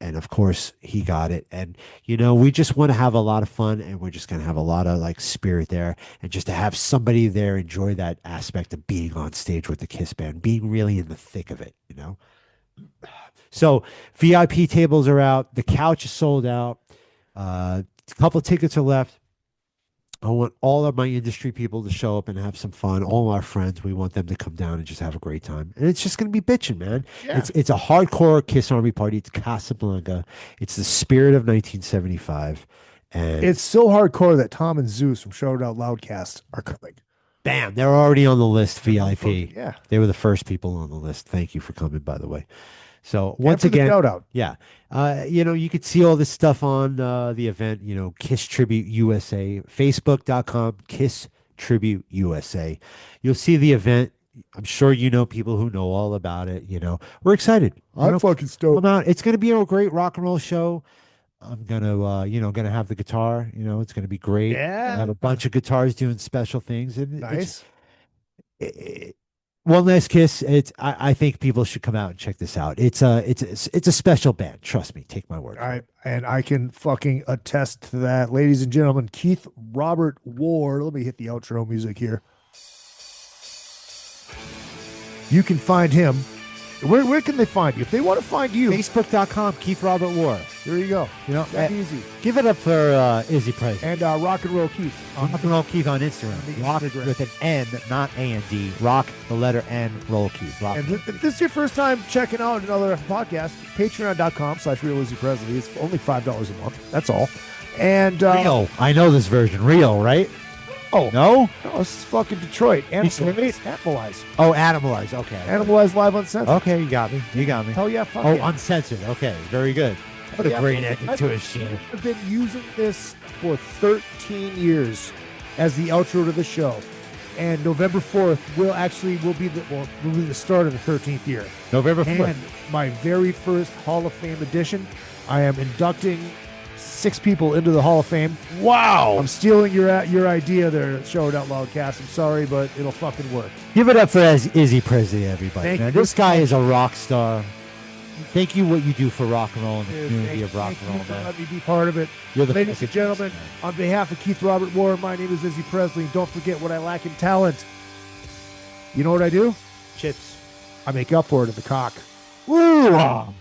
And of course, he got it. And, we just want to have a lot of fun, and we're just going to have a lot of like spirit there. And just to have somebody there enjoy that aspect of being on stage with the Kiss band, being really in the thick of it, So VIP tables are out. The couch is sold out. A couple of tickets are left. I want all of my industry people to show up and have some fun. All our friends, we want them to come down and just have a great time. And it's just going to be bitching, man. Yeah. It's a hardcore Kiss Army party. It's Casablanca. It's the spirit of 1975. And It's so hardcore that Tom and Zeus from Shout It Out Loudcast are coming. bam, they're already on the list, VIP. Yeah. They were the first people on the list. Thank you for coming, by the way. So And once for the again, shout out. yeah, you could see all this stuff on the event, Kiss Tribute USA, facebook.com, Kiss Tribute USA. You'll see the event. I'm sure people who know all about it. We're excited. I'm fucking stoked. Come out. It's going to be a great rock and roll show. I'm gonna, gonna have the guitar. It's gonna be great. Yeah. I have a bunch of guitars doing special things, and Nice. One Last Kiss. I think people should come out and check this out. It's a special band. Trust me. Take my word. And I can fucking attest to that. Ladies and gentlemen, Keith Robert Ward. Let me hit the outro music here. You can find him. Where can they find you? If they want to find you, Facebook.com, Keith Robert Ward. there you go. That's easy. Give it up for Izzy Presley. And Rock and Roll Keith. Rock and Roll Keith on Instagram. Rock with an N, not A-N-D. Rock, the letter N, Roll Keith. Rock. And if this is your first time checking out another podcast, patreon.com/RealIzzyPresley. It's only $5 a month. That's all. And Real. I know this version. Real, right? Oh, No? no, this is fucking Detroit. Detroit? Animalize. Oh, Animalize. Okay. Animalize live uncensored. Okay, you got me. Hell yeah, fuck Oh, yeah. uncensored. Okay, very good. What a Yeah. great ending to a show. I've been using this for 13 years as the outro to the show. And November 4th will be the start of the 13th year. November 4th. And my very first Hall of Fame edition. I am inducting 6 people into the Hall of Fame. Wow. I'm stealing your idea there, Show It Out Loudcast. I'm sorry, but it'll fucking work. Give it up for Izzy Presley, everybody. Thank Man, you. this guy is a rock star. Thank you what you do for rock and roll and the Dude, community thank of rock you and roll, for man. letting me be part of it. You're the Ladies fucking and gentlemen, best, on behalf of Keith Robert Ward, my name is Izzy Presley. Don't forget what I lack in talent. You know what I do? Chips. I make up for it in the cock. Woo!